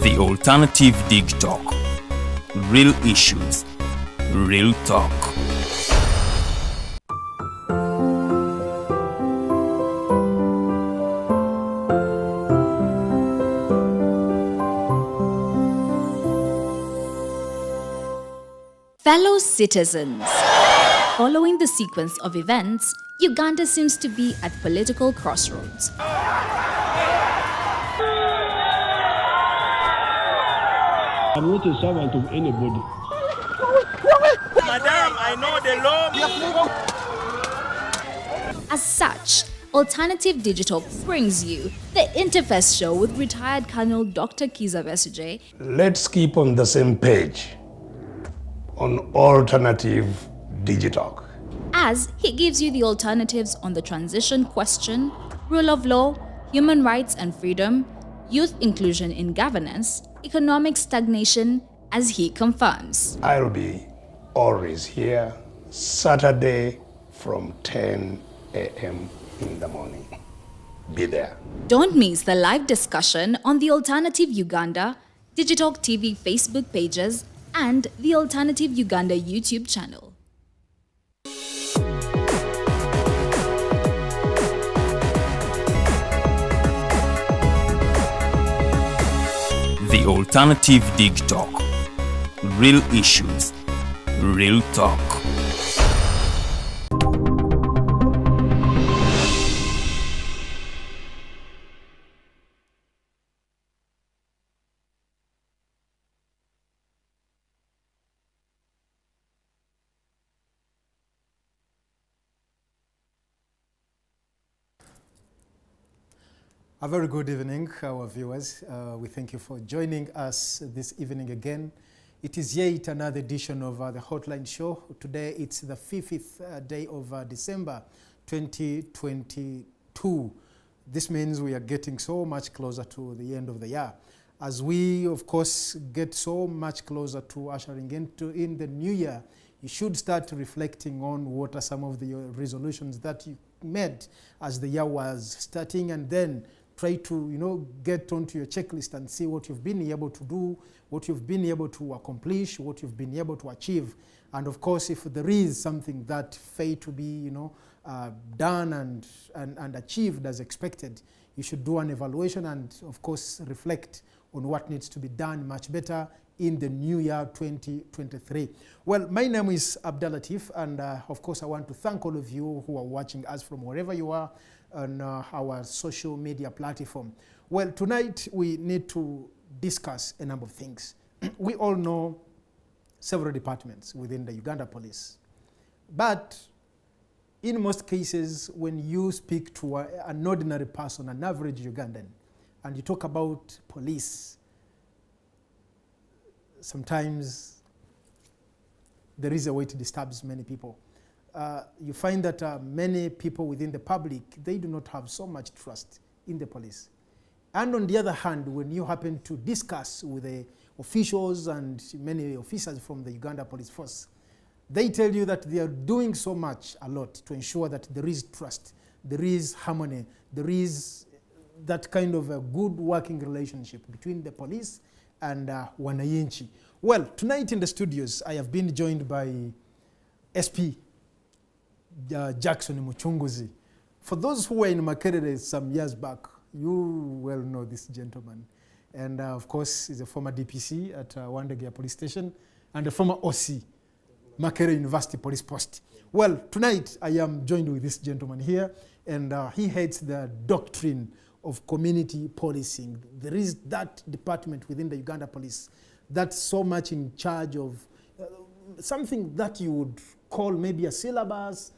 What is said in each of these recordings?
The alternative Digitalk. Real issues, real talk. Fellow citizens, following the sequence of events, Uganda seems to be at political crossroads. I'm not a servant of anybody. Madam, I know the law. As such, Alternative Digital brings you the Interface Show with retired Colonel Dr. Kiza Besuje. Let's keep on the same page on Alternative Digitalk, As he gives you the alternatives on the transition question, rule of law, human rights and freedom, youth inclusion in governance, economic stagnation, as he confirms. I'll be always here Saturday from 10 a.m. in the morning. Be there. Don't miss the live discussion on the Alternative Uganda, Digitalk TV Facebook pages, and the Alternative Uganda YouTube channel. The alternative Digitalk. Real issues, real talk. A very good evening, our viewers. We thank you for joining us this evening again. It is yet another edition of the Hotline Show. Today it's the 5th day of December 2022. This means we are getting so much closer to the end of the year. As we, of course, get so much closer to ushering in the new year, you should start reflecting on what are some of the resolutions that you made as the year was starting, and then try to, get onto your checklist and see what you've been able to do, what you've been able to accomplish, what you've been able to achieve. And of course, if there is something that failed to be, done and achieved as expected, you should do an evaluation and, of course, reflect on what needs to be done much better in the new year 2023. Well, my name is Abdalla Tiff, and of course, I want to thank all of you who are watching us from wherever you are on our social media platform. Well, tonight we need to discuss a number of things. We all know several departments within the Uganda Police, but in most cases, when you speak to an ordinary person, an average Ugandan, and you talk about police, sometimes there is a way to disturb many people. You find that many people within the public, they do not have so much trust in the police. And on the other hand, when you happen to discuss with the officials and many officers from the Uganda Police Force, they tell you that they are doing so much, a lot, to ensure that there is trust, there is harmony, there is that kind of a good working relationship between the police and wananchi. Well, tonight in the studios, I have been joined by SP Jackson Mucunguzi. For those who were in Makerere some years back, you well know this gentleman. And of course, he's a former DPC at Wandegea Police Station and a former OC, Makerere University Police Post. Well, tonight I am joined with this gentleman here, and he heads the doctrine of community policing. There is that department within the Uganda Police that's so much in charge of something that you would call maybe a syllabus,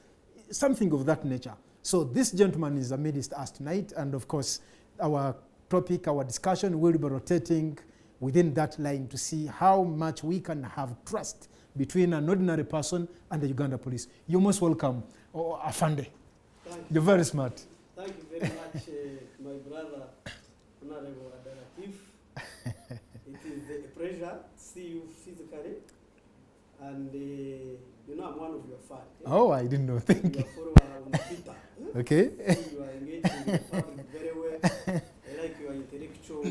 something of that nature. So this gentleman is amidst us tonight, and of course our topic, our discussion will be rotating within that line to see how much we can have trust between an ordinary person and the Uganda Police. You're most welcome, Afande. You're very smart. Thank you very much, my brother, Honorable Abdalla Tiff. It is a pleasure to see you physically. And I'm one of your fans. Oh, I didn't know. Thank you. You are follower on Twitter. Okay. You are engaged in the public very well. I like your intellectual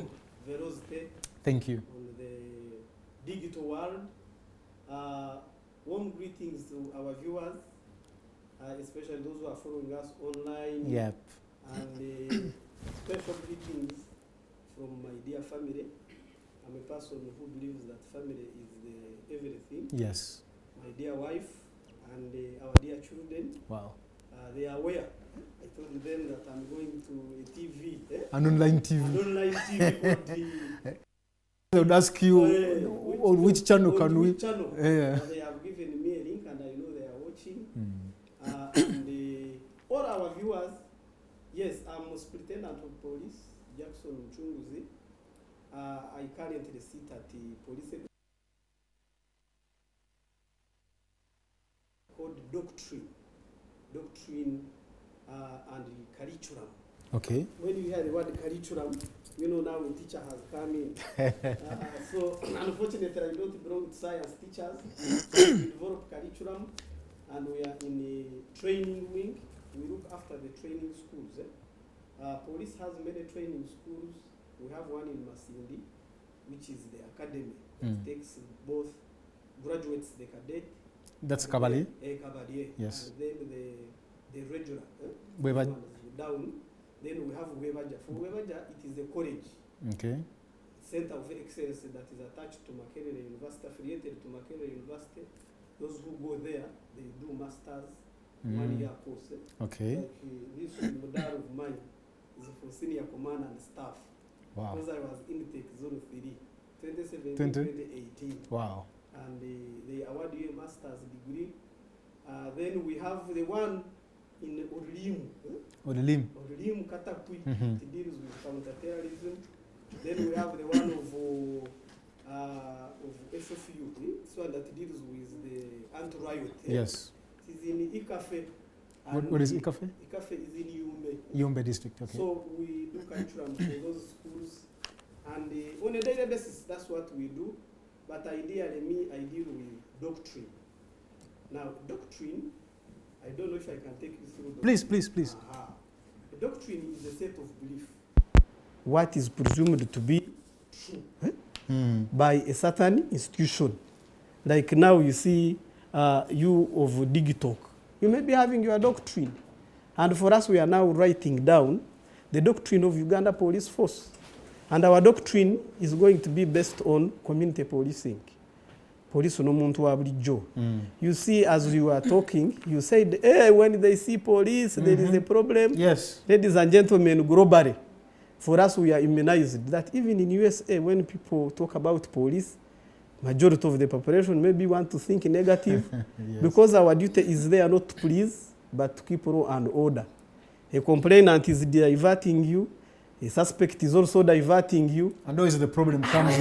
velocity. Thank you. on the digital world. Warm greetings to our viewers, especially those who are following us online. Yep. And special greetings from my dear family. I'm a person who believes that family is the everything. Yes. My dear wife and our dear children. Wow. They are aware. I told them that I'm going to a TV. An online TV. An online TV called the They would ask you, on which channel can we? Channel. Yeah. They have given me a link and I know they are watching. And all our viewers, yes, I'm Superintendent of Police, Jackson Mucunguzi. I currently sit at the police called doctrine and curriculum. Okay. When you hear the word curriculum, you know now a teacher has come in. So unfortunately, I don't belong to science teachers. So we develop curriculum, and we are in a training wing. We look after the training schools. Police has many training schools. We have one in Masindi, which is the academy that takes both graduates, the cadet. That's Cavalier? Cavalier. Yes. And then the regular. Down. Then we have Webaja. For Webaja, it is a college. Okay. Center of Excellence that is attached to Makerere University, affiliated to Makerere University. Those who go there, they do masters, 1 year course. Okay. Like this model of mine is for senior command and staff. Wow. Because I was intake zone 3, 2017, 2018. Wow. And they award you a master's degree. Then we have the one in Olim Katakui, it deals with counter-terrorism. Then we have the one of FFU, this one that deals with the anti-riot. Yes. It is in Ikafe. What is Ikafe? Ikafe is in Yumbe district, okay. So we do curriculum for those schools. And on a daily basis, that's what we do. But ideally, I deal with doctrine. Now, doctrine, I don't know if I can take you through. Please. The doctrine is a set of belief. What is presumed to be true by a certain institution. Like now you see you of Digitalk. You may be having your doctrine. And for us, we are now writing down the doctrine of Uganda Police Force. And our doctrine is going to be based on community policing. Police no muntu wa bulijjo. You see, as you are talking, you said, hey, when they see police, there is a problem. Yes. Ladies and gentlemen, globally, for us, we are immunized that even in USA, when people talk about police, majority of the population maybe want to think negative yes. Because our duty is there not to please, but to keep law and order. A complainant is diverting you. A suspect is also diverting you. And always the problem comes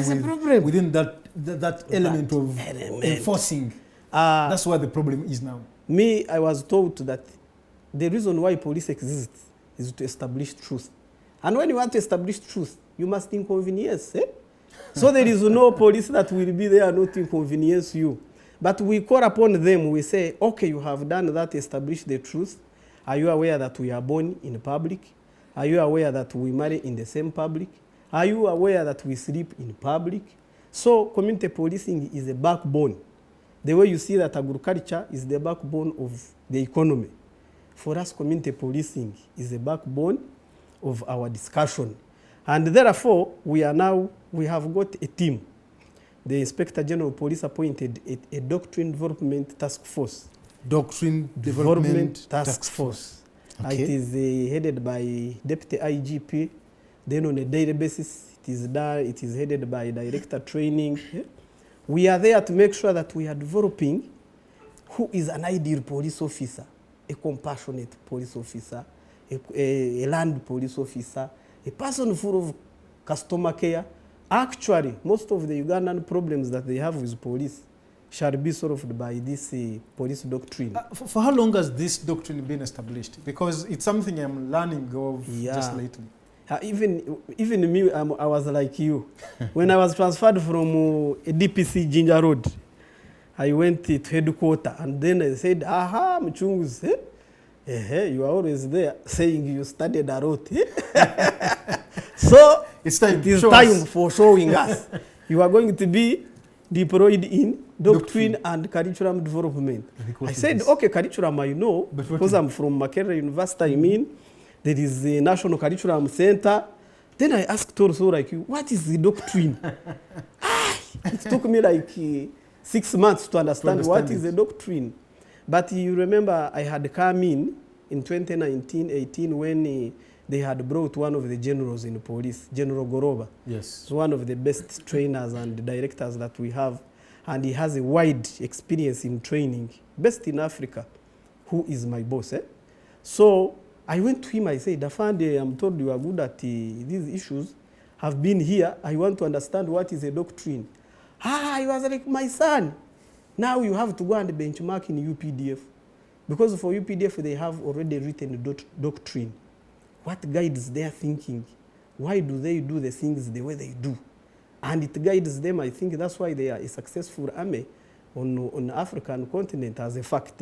within that element of enforcing. That's where the problem is now. Me, I was told that the reason why police exists is to establish truth. And when you want to establish truth, you must inconvenience. So there is no police that will be there not to inconvenience you. But we call upon them, we say, okay, you have done that, establish the truth. Are you aware that we are born in public? Are you aware that we marry in the same public? Are you aware that we sleep in public? So community policing is a backbone. The way you see that agriculture is the backbone of the economy. For us, community policing is the backbone of our discussion. And therefore, we have got a team. The Inspector General of Police appointed a doctrine development task force. Doctrine development task force. Okay. It is headed by Deputy IGP. Then on a daily basis, it is headed by Director Training. We are there to make sure that we are developing who is an ideal police officer, a compassionate police officer, a land police officer, a person full of customer care. Actually, most of the Ugandan problems that they have with police shall be solved by this police doctrine. For how long has this doctrine been established? Because it's something I'm learning of just lately. Even me, I was like you. When I was transferred from a DPC Ginger Road, I went to headquarters and then I said, aha, Mucunguzi, you are always there saying you studied a lot. So It's time. It is Show time us. for showing us. You are going to be deployed in doctrine and curriculum development. I said, okay, curriculum I know, But because I'm from Makerere University, I mean, there is a National Curriculum Center. Then I asked also, like, what is the doctrine? It took me like 6 months to understand what is the doctrine. But you remember I had come in 2019-18 when they had brought one of the generals in the police, General Goroba. Yes. He's one of the best trainers and directors that we have. And he has a wide experience in training, best in Africa, who is my boss. So I went to him, I said, Afande, I'm told you are good at these issues, have been here, I want to understand what is a doctrine. He was like, my son, now you have to go and benchmark in UPDF. Because for UPDF, they have already written doctrine. What guides their thinking? Why do they do the things the way they do? And it guides them. I think that's why they are a successful army on the African continent as a fact.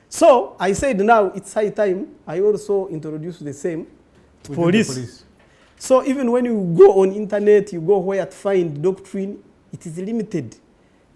So I said now it's high time I also introduce the same to police. So even when you go on internet, you go where to find doctrine, it is limited.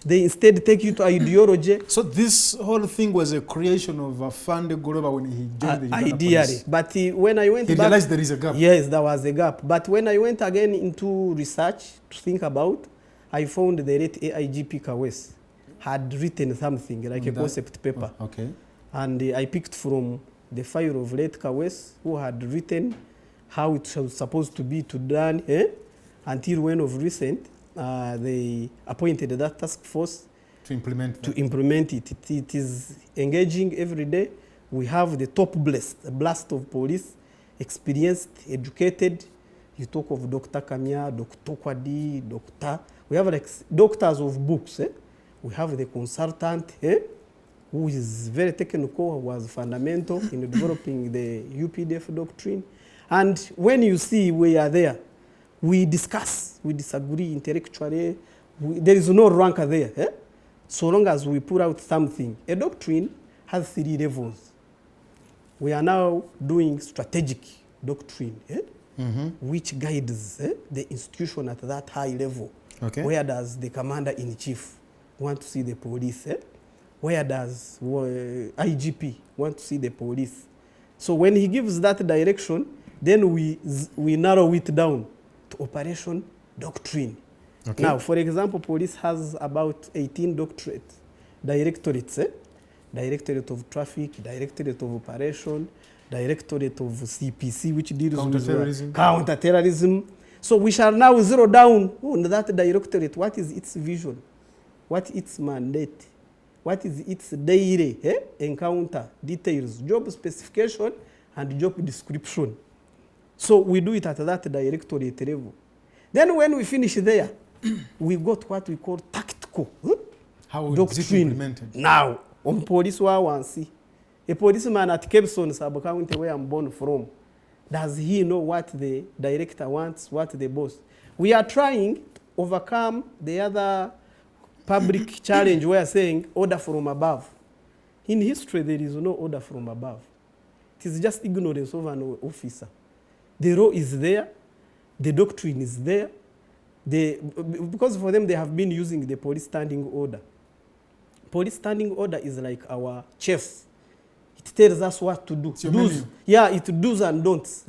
They instead take you to ideology. So this whole thing was a creation of Afande Goroba when he joined the Uganda Police. But when I went he back, realized there is a gap. Yes, there was a gap. But when I went again into research to think about, I found the late AIGP Kawes had written something like a concept paper. Okay. And I picked from the file of late Kawes, who had written how it was supposed to be done, until when of recent, they appointed that task force to implement it. It is engaging every day. We have the top blast of police, experienced, educated. You talk of Dr. Kamia, Dr. Kwadi, we have like doctors of books. We have the consultant, who is very technical, who was fundamental in developing the UPDF doctrine. And when you see we are there, we discuss, we disagree intellectually. There is no rank there. So long as we put out something. A doctrine has 3 levels. We are now doing strategic doctrine, which guides the institution at that high level. Okay. Where does the commander-in-chief want to see the police? Where does IGP want to see the police? So when he gives that direction, then we narrow it down to operation doctrine. Okay. Now, for example, police has about 18 directorates. Directorate of Traffic, Directorate of Operation, Directorate of CPC, which deals with counter-terrorism. So we shall now zero down on that directorate. What is its vision? What is its mandate? What is its daily encounter details, job specification, and job description? So we do it at that directorate level. Then when we finish there, we got what we call tactical How doctrine. is it implemented? Now, on police see a policeman at Kempson sub-county where I'm born from, does he know what the director wants, what the boss? We are trying to overcome the other public challenge. We are saying order from above. In history, there is no order from above. It is just ignorance of an officer. The law is there, the doctrine is there, because for them they have been using the police standing order. Police standing order is like our chef. It tells us what to do. It does and don'ts.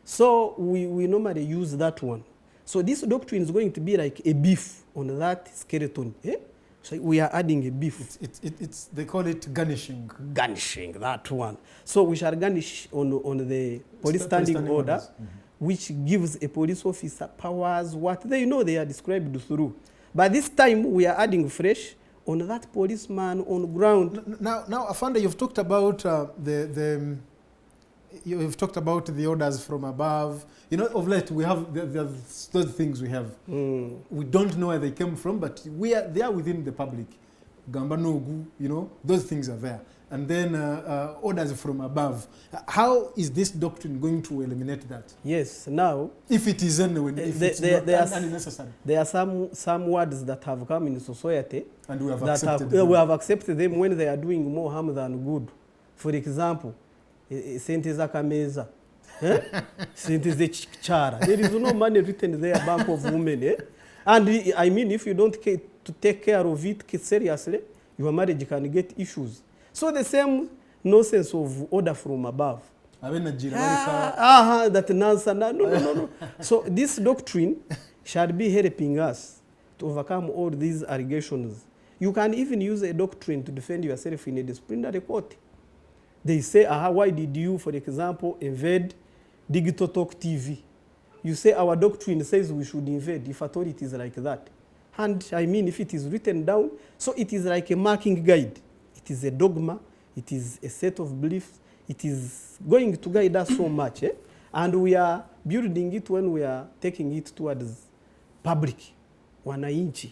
So we normally use that one. So this doctrine is going to be like a beef on that skeleton. So we are adding a beef. They call it garnishing. Garnishing, that one. So we shall garnish on the police standing order, which gives a police officer powers what they know they are described through. But this time we are adding fresh on that policeman on ground. Now, Afande, you've talked about you've talked about the orders from above. You know, of late we have those things we have. We don't know where they came from, but they are within the public. Gamba Nogu, you know, those things are there. And then orders from above. How is this doctrine going to eliminate that? Yes, now, if it is unnecessary. There are some words that have come in society and we have accepted them. We have accepted them when they are doing more harm than good. For example, Sente Zakameza. It is a chara. There is no money written there, Bank of Women. And I mean, if you don't care to take care of it seriously, your marriage can get issues. So the same nonsense of order from above. That nonsense. No. So this doctrine shall be helping us to overcome all these allegations. You can even use a doctrine to defend yourself in a disciplinary court. They say, why did you, for example, invade Digitalk TV? You say our doctrine says we should invade if authorities like that. And I mean, if it is written down, so it is like a marking guide. It is a dogma. It is a set of beliefs. It is going to guide us so much. And we are building it when we are taking it towards public. Wananchi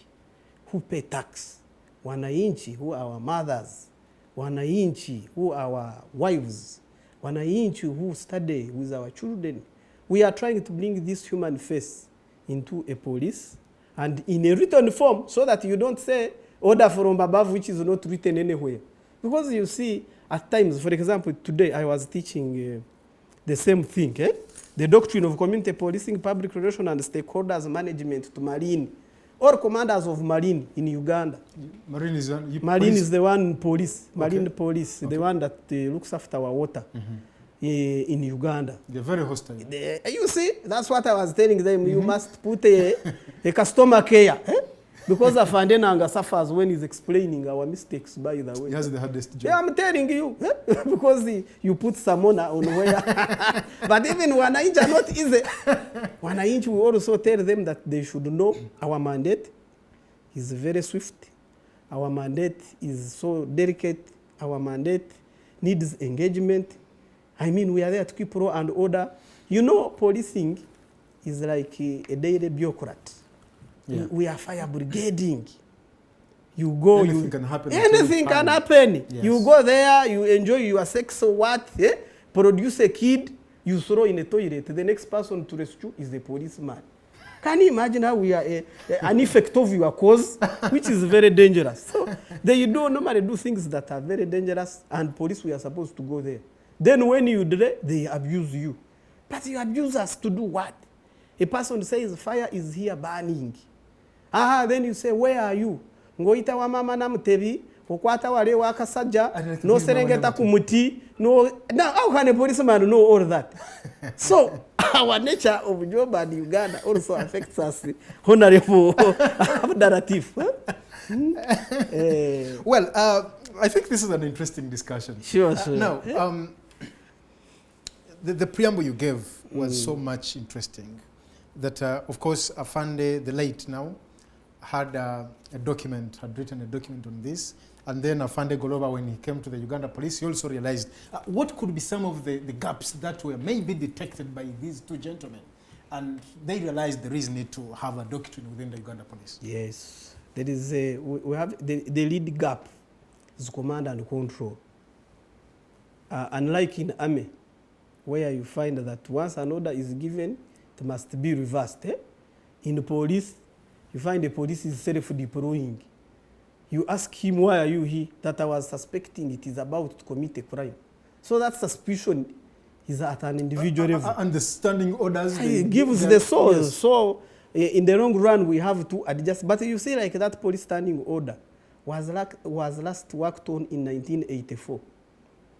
who pay tax. Wananchi who are our mothers. Wananchi who are our wives. Wananchi who study with our children. We are trying to bring this human face into a police and in a written form so that you don't say order from above which is not written anywhere. Because you see, at times, for example, today I was teaching the same thing, the doctrine of community policing, public relations and stakeholders management to Marine, or commanders of Marine in Uganda. Marine is the one police, Marine police, the one that looks after our water. In Uganda. They're very hostile. You see, that's what I was telling them. You must put a customer care. Because Afandenanga suffers when he's explaining our mistakes, by the way. He has the hardest job. Yeah, I'm telling you. Because you put Samona on where. But even Wananchi are not easy. Wananchi, we also tell them that they should know our mandate is very swift. Our mandate is so delicate. Our mandate needs engagement. I mean, we are there to keep law and order. You know, policing is like a daily bureaucrat. Yeah. We are fire brigading. You go, anything can happen. Anything can happen. Yes. You go there, you enjoy your sex or what? Produce a kid, you throw in a toilet. The next person to rescue is the policeman. Can you imagine how we are an effect of your cause, which is very dangerous? So they normally do things that are very dangerous, and police, we are supposed to go there. Then when you delay, they abuse you. But you abuse us to do what? A person says fire is here burning. Then you say, where are you? Ngoita wa mama na mtebi, okwata wale wakasajja, no serengeta kumuti, no. Now how can a policeman know all that? So our nature of job in Uganda also affects us. Honorable Abdalla Tiff. Well, I think this is an interesting discussion. Sure. Now, the preamble you gave was so much interesting that, of course, Afande, the late now, had written a document on this. And then Afande Goloba, when he came to the Uganda Police, he also realized what could be some of the gaps that were maybe detected by these two gentlemen. And they realized there is need to have a doctrine within the Uganda Police. Yes. There is we have the lead gap is command and control. Unlike in army, where you find that once an order is given, it must be reversed. In the police, you find the police is self-deploying. You ask him, why are you here? That I was suspecting it is about to commit a crime. So that suspicion is at an individual level. Understanding orders. It gives the soul. Yes. So in the long run, we have to adjust. But you see, like that police standing order was last worked on in 1984.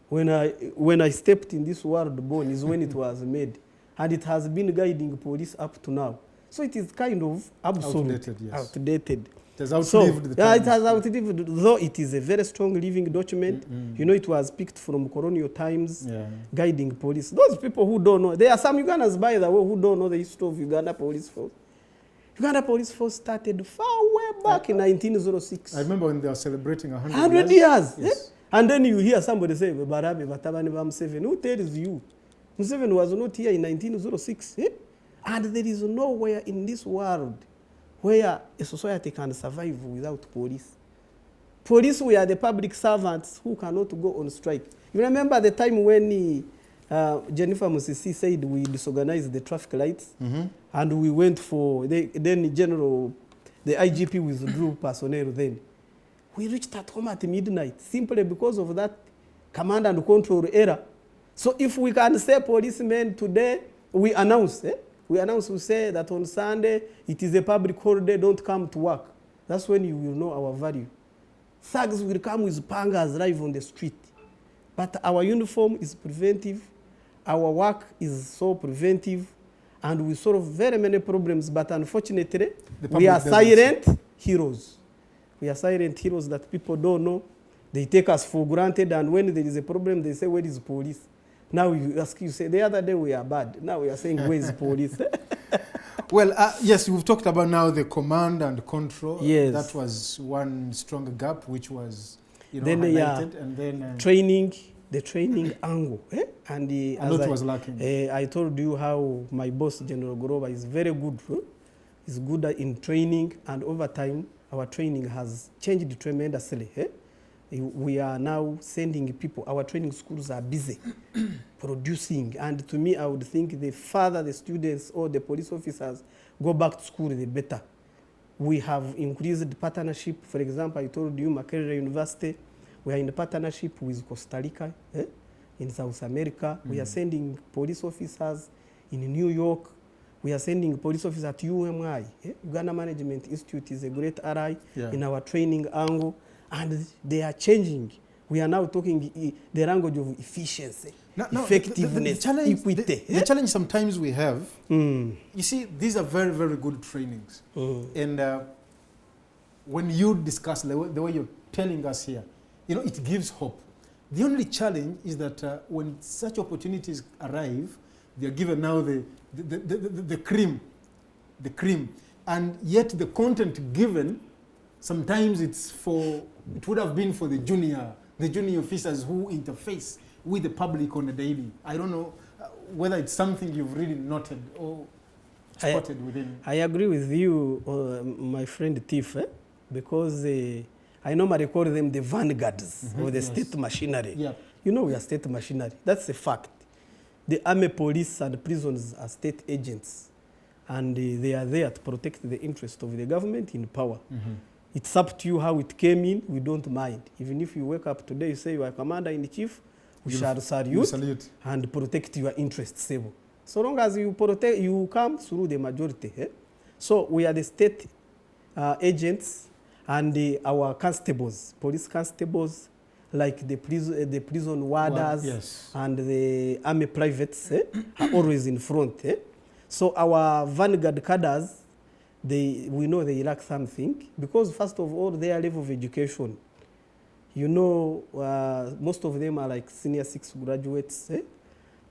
When I stepped in this world born is when it was made. And it has been guiding police up to now. So it is kind of obsolete, outdated. It has outlived the time. It has outlived, though it is a very strong living document. You know, it was picked from colonial times, guiding police. Those people who don't know, there are some Ugandans, by the way, who don't know the history of Uganda Police Force. Uganda Police Force started far way back in 1906. I remember when they were celebrating 100 years. Yes. And then you hear somebody say, Barabe, Batabani, Museveni. Who tells you? Museveni was not here in 1906. And there is nowhere in this world where a society can survive without police. Police were the public servants who cannot go on strike. You remember the time when Jennifer Musisi said we disorganized the traffic lights, and we went for, then the IGP withdrew personnel then. We reached at home at midnight simply because of that command and control error. So if we can say policemen today, we announce, we say that on Sunday, it is a public holiday, don't come to work. That's when you will know our value. Thugs will come with pangas live on the street. But our uniform is preventive, our work is so preventive, and we solve very many problems, but unfortunately, we are silent heroes. We are silent heroes that people don't know. They take us for granted, and when there is a problem, they say, where is police? Now you ask, you say, the other day we are bad. Now we are saying, where is police? Well, yes, we've talked about now the command and control. Yes. That was one strong gap, which was, then, highlighted. And then training, the training angle. And a lot was lacking. I told you how my boss, General Goroba, is very good. He's good in training, and over time, our training has changed tremendously. We are now sending people, our training schools are busy producing, and to me, I would think the further the students or the police officers go back to school, the better. We have increased partnership. For example, I told you Makerere University, we are in partnership with Costa Rica, in South America. We are sending police officers in New York. We are sending police officers at UMI. Uganda Management Institute is a great ally in our training angle, and they are changing. We are now talking the language of efficiency, effectiveness, equity. The challenge sometimes we have, you see, these are very, very good trainings. And when you discuss the way you're telling us here, it gives hope. The only challenge is that when such opportunities arrive, they are given now the cream, and yet the content given, sometimes it would have been for the junior officers who interface with the public on a daily. I don't know whether it's something you've really noted or spotted within. I agree with you, my friend Tiff, because I normally call them the vanguards of the state machinery. Yeah. We are state machinery. That's a fact. The army, police, and prisons are state agents, and they are there to protect the interest of the government in power. It's up to you how it came in. We don't mind. Even if you wake up today, you say you are commander-in-chief, we shall salute and protect your interests. So long as you protect, you come through the majority. So we are the state agents, and our constables, police constables, like the prison warders and the army privates, are always in front. So our vanguard cadres, we know they lack something, because first of all, their level of education, most of them are like senior 6 graduates,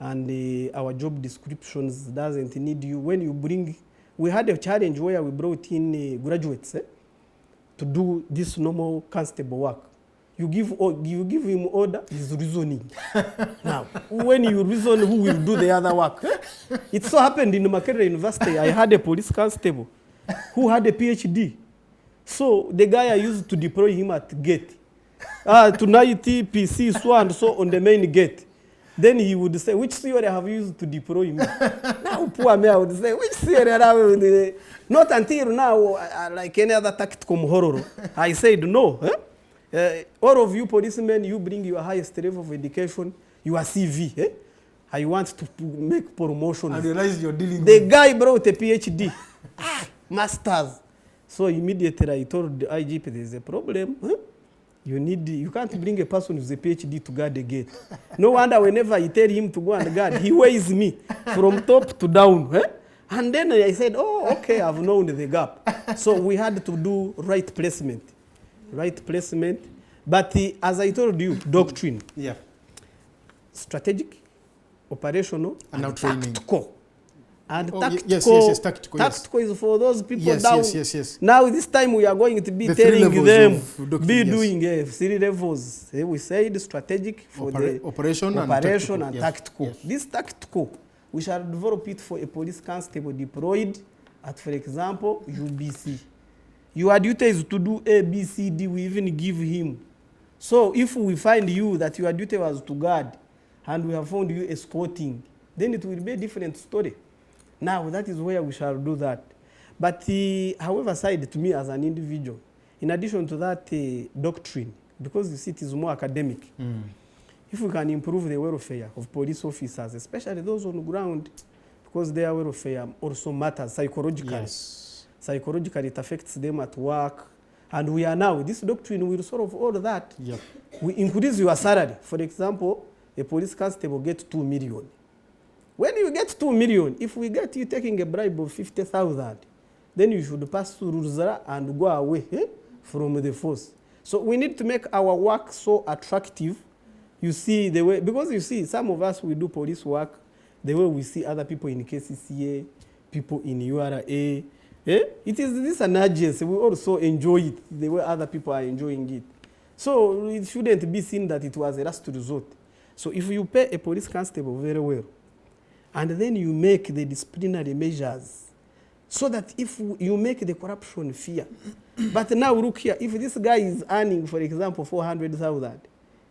and our job descriptions doesn't need you. When you bring, we had a challenge where we brought in graduates to do this normal constable work. You give him order, he's reasoning. Now, when you reason, who will do the other work? It so happened in Makerere University, I had a police constable who had a PhD. So the guy I used to deploy him at gate. Tonight, PC, so and so on the main gate. Then he would say, which theory have you used to deploy me? Now, poor me, I would say, which theory have you? Not until now, like any other tactical horror. I said, no. All of you policemen, you bring your highest level of education, your CV. I want to make promotions. I realize you're dealing the guy brought a PhD, masters. So immediately I told the IGP, there's a problem. You can't bring a person with a PhD to guard the gate. No wonder whenever I tell him to go and guard, he weighs me from top to down. And then I said, oh, okay, I've known the gap. So we had to do right placement. But as I told you, doctrine. Yeah. Strategic, operational, and tactical. And tactical. Tactical is for those people down. Yes. Now this time we are going to be telling them, be doing 3 levels. We said strategic for the operation and tactical. Yes. This tactical, we shall develop it for a police constable deployed at, for example, UBC. Your duty is to do A, B, C, D. We even give him. So if we find you that your duty was to guard, and we have found you escorting, then it will be a different story. Now, that is where we shall do that. But however side to me as an individual, in addition to that doctrine, because you see it is more academic, if we can improve the welfare of police officers, especially those on the ground, because their welfare also matters psychologically. Yes. Psychologically, it affects them at work. And we are now, this doctrine will solve all that. Yep. We increase your salary. For example, a police constable gets 2 million. When you get 2 million, if we get you taking a bribe of 50,000, then you should pass through Ruzara and go away from the force. So we need to make our work so attractive. You see the way, because you see, some of us, we do police work, the way we see other people in KCCA, people in URA, it is this an urgency. We also enjoy it the way other people are enjoying it. So it shouldn't be seen that it was a last resort. So if you pay a police constable very well, and then you make the disciplinary measures, so that if you make the corruption fear. But now look here, if this guy is earning, for example, 400,000,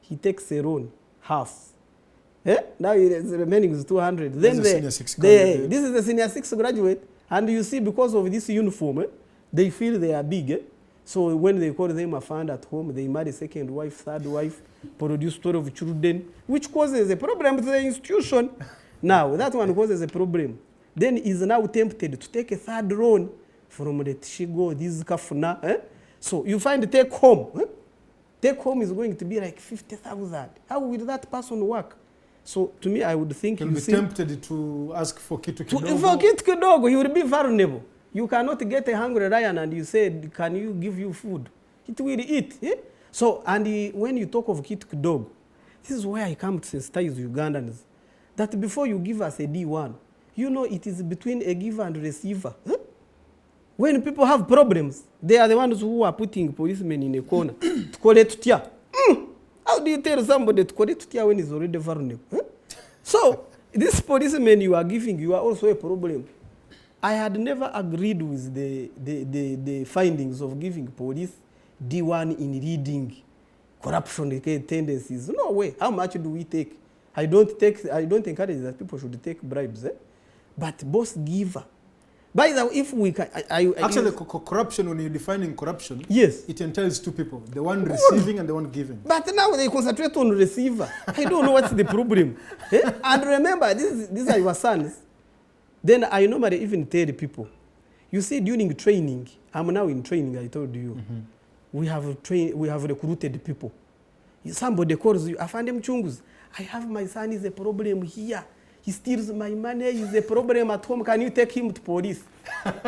he takes a loan, half. Now the remaining is 200. Then this is the senior 6 graduate. And you see, because of this uniform, they feel they are big. So when they call them a fund at home, they marry second wife, third wife, produce 12 children, which causes a problem to the institution. Now, that one causes a problem. Then is now tempted to take a third loan from the Tshigo, this Kafuna. So you find take home. Take home is going to be like 50,000. How will that person work? So to me, I would think you'll be tempted to ask for kitu kidogo. For kitu kidogo, he will be vulnerable. You cannot get a hungry lion and you say, can you give you food? It will eat. So, and when you talk of kitu kidogo, this is where I come to sensitize Ugandans, that before you give us a D1, you know it is between a giver and receiver. When people have problems, they are the ones who are putting policemen in a corner to collect tia. How do you tell somebody to collect tia when he's already vulnerable? So, this policeman you are giving, you are also a problem. I had never agreed with the findings of giving police D1 in reading corruption tendencies. No way. How much do we take? I don't encourage that people should take bribes. But boss giver. By the way, if we can... Actually, corruption, when you're defining corruption, yes, it entails two people, the one receiving and the one giving. But now they concentrate on receiver. I don't know what's the problem. And remember, these are your sons. Then I normally even tell people, you see, during training, I'm now in training, I told you, we have recruited people. Somebody calls you, Afande Mucunguzi, I have my son is a problem here. He steals my money, he's a problem at home. Can you take him to police?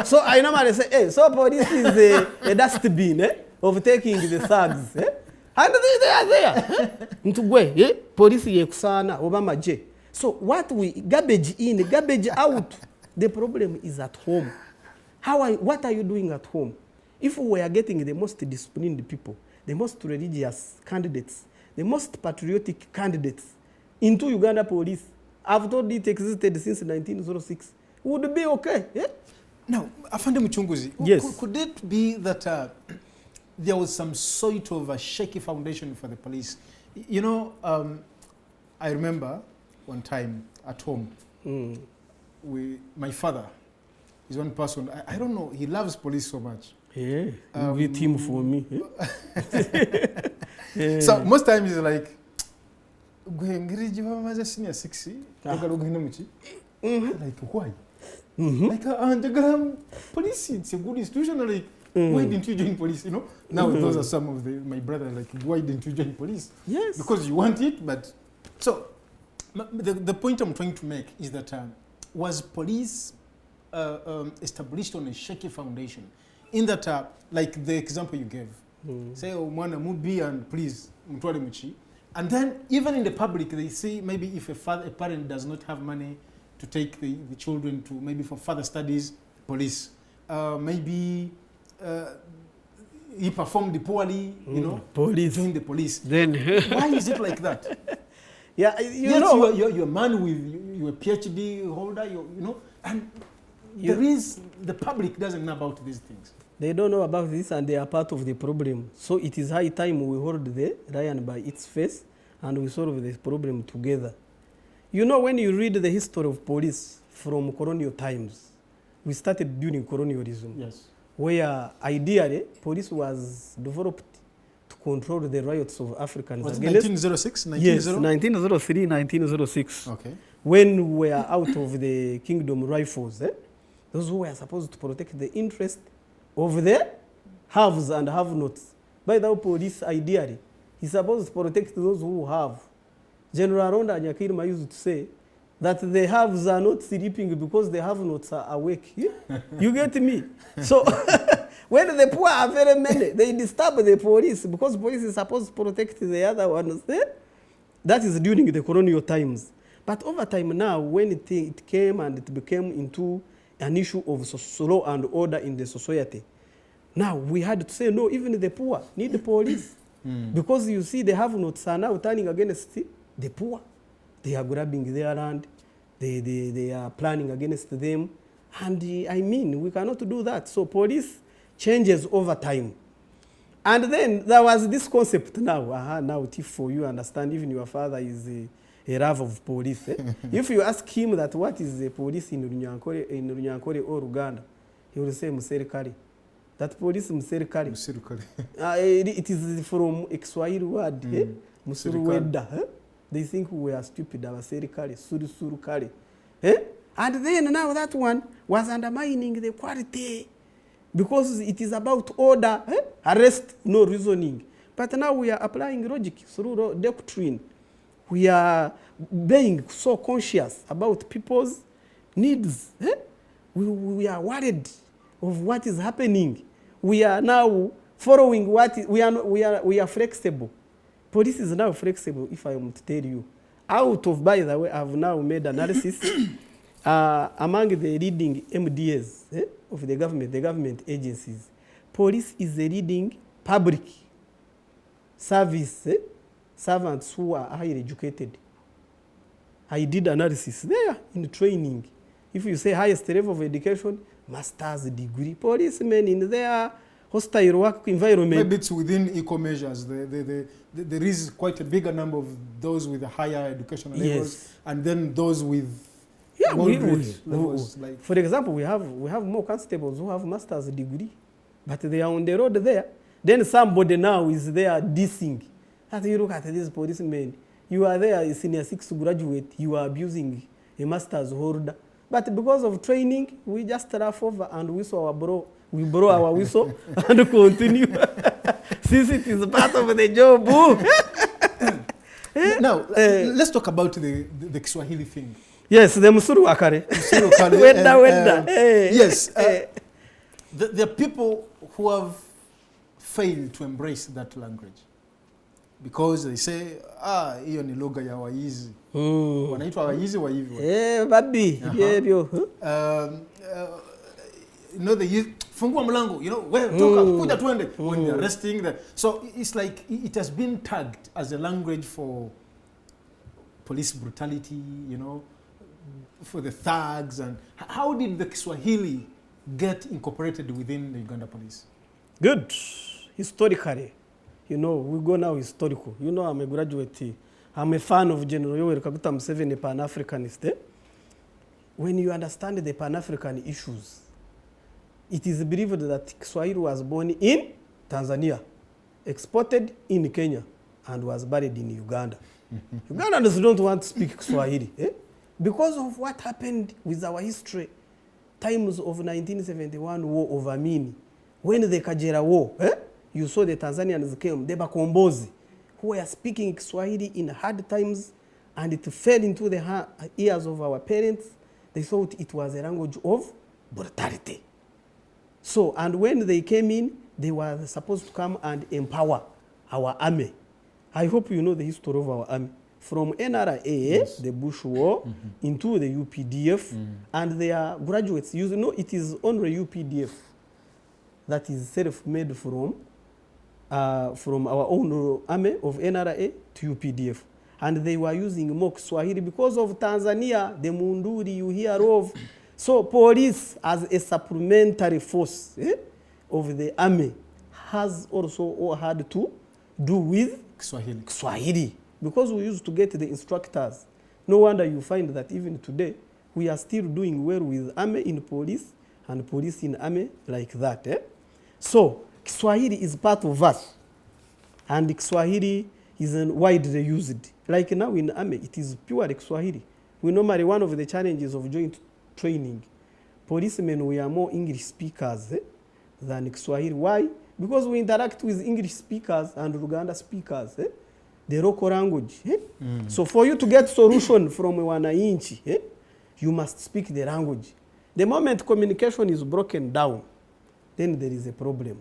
So I normally say, hey, so police is a dustbin of taking the thugs. And they are there. Police yekusana, Obama J. So what we garbage in, garbage out. The problem is at home. What are you doing at home? If we are getting the most disciplined people, the most religious candidates, the most patriotic candidates into Uganda Police, I've told it existed since 1906, would be okay. Now, Afande Mucunguzi, yes, could it be that there was some sort of a shaky foundation for the police? You know, I remember one time at home, my father is one person, I don't know, he loves police so much. Yeah, with him for me. So most times he's like, senior 60, like why? Like police, it's a good institution. Like, why didn't you join police? You know, now those are some of my brothers. Like, why didn't you join police? Yes, because you want it. But so the point I'm trying to make is that was police established on a shaky foundation? In that, like the example you gave, say, oh, mwana mubi and please, mutwale muchi. And then even in the public, they say maybe if a parent does not have money to take the children to maybe for further studies, police. Maybe he performed poorly, you know, police. Join the police. Then why is it like that? Yeah, you know, you're a man with you're a PhD holder, you know, and the public doesn't know about these things. They don't know about this and they are part of the problem. So it is high time we hold the lion by its face and we solve this problem together. You know, when you read the history of police from colonial times, we started during colonialism. Yes. Where ideally police was developed to control the riots of Africans. Was it against 1906? Yes, 1903, 1906. Okay. When we were out of the kingdom rifles, those who were supposed to protect the interest of the haves and have-nots. By the police, ideally, is supposed to protect those who have. General Ronda Nyakirima used to say that the haves are not sleeping because the have-nots are awake. You get me? So when the poor are very many, they disturb the police because police is supposed to protect the other ones. That is during the colonial times. But over time now, when it came and it became into an issue of law and order in the society, now we had to say, no, even the poor need the police. Because you see, the have-nots are now turning against the poor. They are grabbing their land. They are planning against them. And I mean, we cannot do that. So police changes over time. And then there was this concept now. Now, Tiff, for you understand, even your father is a love of police. If you ask him that what is the police in Runyankore or Uganda, he will say Muserikali. That police Muserikali. It is from Kiswahili word. Musuruweda. They think we are stupid. Our Serikali, Surukali. And then now that one was undermining the quality because it is about order, arrest, no reasoning. But now we are applying logic through doctrine. We are being so conscious about people's needs. We are worried of what is happening. We are now following we are flexible. Police is now flexible, if I am to tell you. Out of, by the way, I've now made analysis among the leading MDAs of the government agencies. Police is the leading public service servants who are highly educated. I did analysis there in training. If you say highest level of education, master's degree, policemen in their hostile work environment. Maybe it's within eco measures. There is quite a bigger number of those with higher educational levels, and then those with levels. Like, for example, we have more constables who have master's degree, but they are on the road there. Then somebody now is there dissing. As you look at this policeman, you are there, a senior 6 graduate, you are abusing a master's holder. But because of training, we just laugh over and whistle our bro. We blow our whistle and continue. Since it is part of the job. Now, let's talk about the Kiswahili thing. Yes, the Musuru Wakare. Wenda. Yes. There are people who have failed to embrace that language. Because they say, hiyo ni lugha ya waizi. Wanaitwa waizi wa hivyo. Babi. They use fungua mlango, toka kuja tuende when they're arresting them. So it's like it has been tagged as a language for police brutality, for the thugs. And how did the Kiswahili get incorporated within the Uganda police? Good. Historically, we go now historical. I'm a graduate. I'm a fan of General Yoweri Kaguta Museveni, Pan-Africanist. When you understand the Pan-African issues, it is believed that Kiswahili was born in Tanzania, exported in Kenya, and was buried in Uganda. Ugandans don't want to speak Kiswahili because of what happened with our history. Times of 1971 war of Amini, when the Kajera war, you saw the Tanzanians came, the Bakombozi, who were speaking Kiswahili in hard times, and it fell into the ears of our parents. They thought it was a language of brutality. So, and when they came in, they were supposed to come and empower our army. I hope you know the history of our army. From NRA, the Bush War, into the UPDF, and their graduates. It is only UPDF that is self-made from our own army of NRA to UPDF. And they were using more Swahili because of Tanzania, the Munduri you hear of. So police as a supplementary force of the army has also had to do with Kiswahili. Because we used to get the instructors. No wonder you find that even today, we are still doing well with army in police and police in army like that. So Kiswahili is part of us. And Kiswahili is widely used. Like now in army, it is pure Kiswahili. We normally, one of the challenges of joint training, policemen, we are more English speakers than Kiswahili. Why? Because we interact with English speakers and Uganda speakers, the local language. So for you to get solution from wananchi, you must speak the language. The moment communication is broken down, then there is a problem.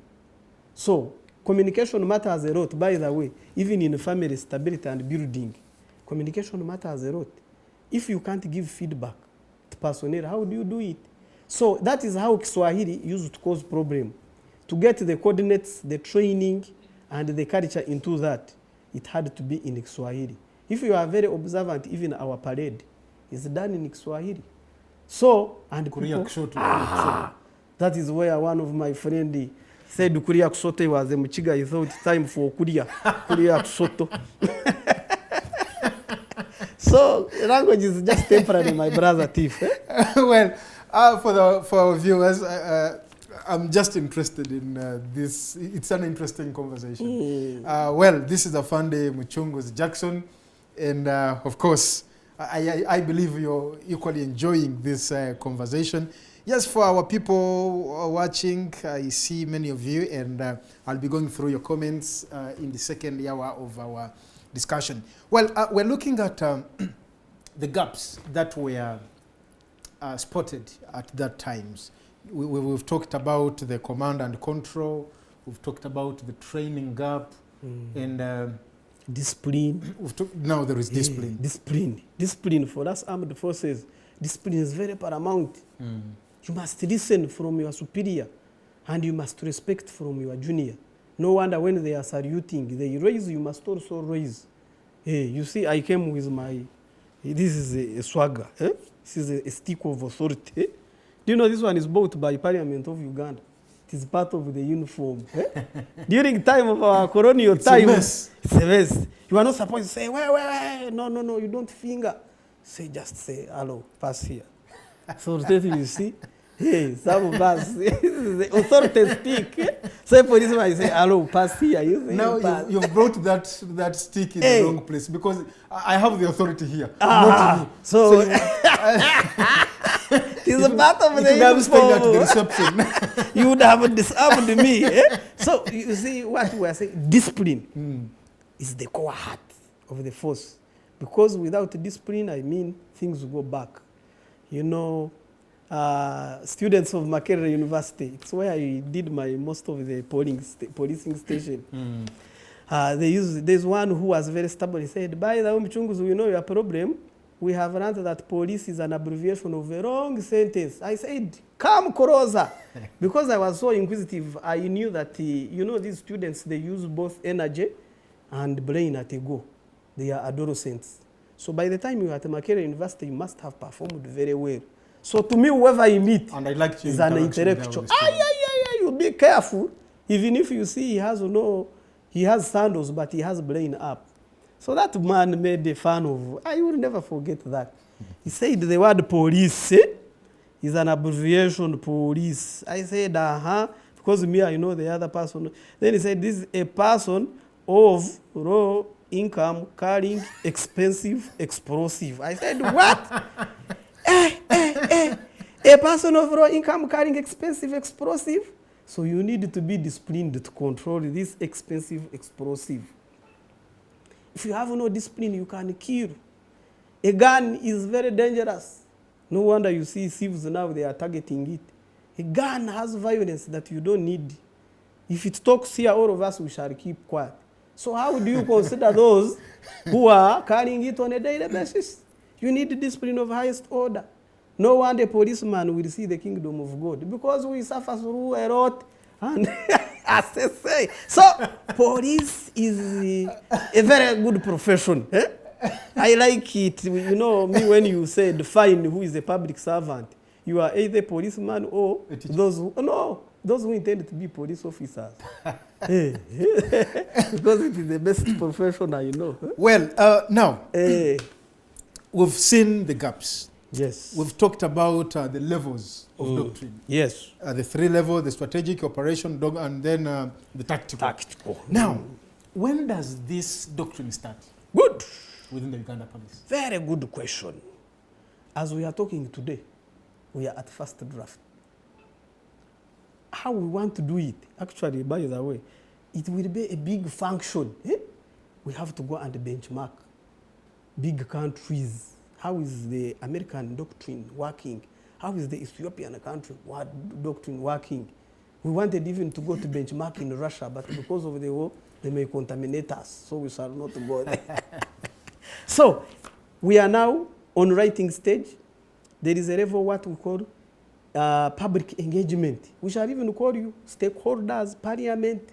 So communication matters a lot, by the way, even in family stability and building. Communication matters a lot. If you can't give feedback to personnel, how do you do it? So that is how Kiswahili used to cause problem. To get the coordinates, the training, and the culture into that, it had to be in Kiswahili. If you are very observant, even our parade is done in Kiswahili. So, and people, that is where one of my friends said Kuria Kusoto was a Muchiga. He thought time for Kuria Kusoto. So language is just temporary, my brother Tiff. Well, for our viewers, I'm just interested in this. It's an interesting conversation. Well, this is Afande Mucunguzi Jackson, and of course, I believe you're equally enjoying this conversation. Yes, for our people watching, I see many of you, and I'll be going through your comments in the second hour of our discussion. Well, we're looking at the gaps that were spotted at that times. We've talked about the command and control. We've talked about the training gap and discipline. Now there is discipline. Discipline for us armed forces. Discipline is very paramount. You must listen from your superior, and you must respect from your junior. No wonder when they are saluting, they raise, you must also raise. Hey, you see, I came with my, this is a swagger. This is a stick of authority. Do you know this one is bought by Parliament of Uganda? It is part of the uniform. During time of our colonial time, it's a mess. You are not supposed to say, wait. No, you don't finger. Just say, hello, pass here. So you see, hey, some of us, this is the authority stick. Say policeman, you say, hello, pass here. You say, now you've brought that stick in the wrong place, because I have the authority here, not me. So it's a part of the uniform. At the reception. You would have disarmed me. So you see what we are saying, discipline is the core heart of the force. Because without discipline, I mean, things will go back. You know, students of Makerere University, it's where I did most of the policing station. There's one who was very stubborn. He said, by the way, Mucunguzi, we know your problem. We have learned that police is an abbreviation of a wrong sentence. I said, come closer. Because I was so inquisitive, I knew that, these students, they use both energy and brain at a go. They are adolescents. So by the time you are at Makerere University, you must have performed very well. So to me, whoever you meet is an intellectual. You be careful. Even if you see he has sandals, but he has brain up. So that man made fun of, I will never forget that. He said the word police is an abbreviation, police. I said, because me, I know the other person. Then he said, this is a person of raw income carrying expensive explosive. I said, what? A person of raw income carrying expensive explosive? So you need to be disciplined to control this expensive explosive. If you have no discipline, you can kill. A gun is very dangerous. No wonder you see thieves now, they are targeting it. A gun has violence that you don't need. If it talks here, all of us, we shall keep quiet. So how do you consider those who are carrying it on a daily basis? You need discipline of highest order. No wonder a policeman will see the kingdom of God, because we suffer through a lot. And as I say, so police is a very good profession. I like it. You know, me when you say define who is a public servant, you are either a policeman or those who intend to be police officers. Because it is the best profession I know. Well, now, we've seen the gaps. Yes. We've talked about the levels of doctrine. Yes. The 3 levels, the strategic, operation, and then the tactical. Tactical. Now, When does this doctrine start Good. within the Uganda Police? Very good question. As we are talking today, we are at first draft. How we want to do it, actually, by the way, it will be a big function. We have to go and benchmark big countries. How is the American doctrine working? How is the Ethiopian country doctrine working? We wanted even to go to benchmark in Russia, but because of the war, they may contaminate us, so we shall not go there. So, we are now on writing stage. There is a level what we call public engagement. We shall even call you stakeholders, parliament.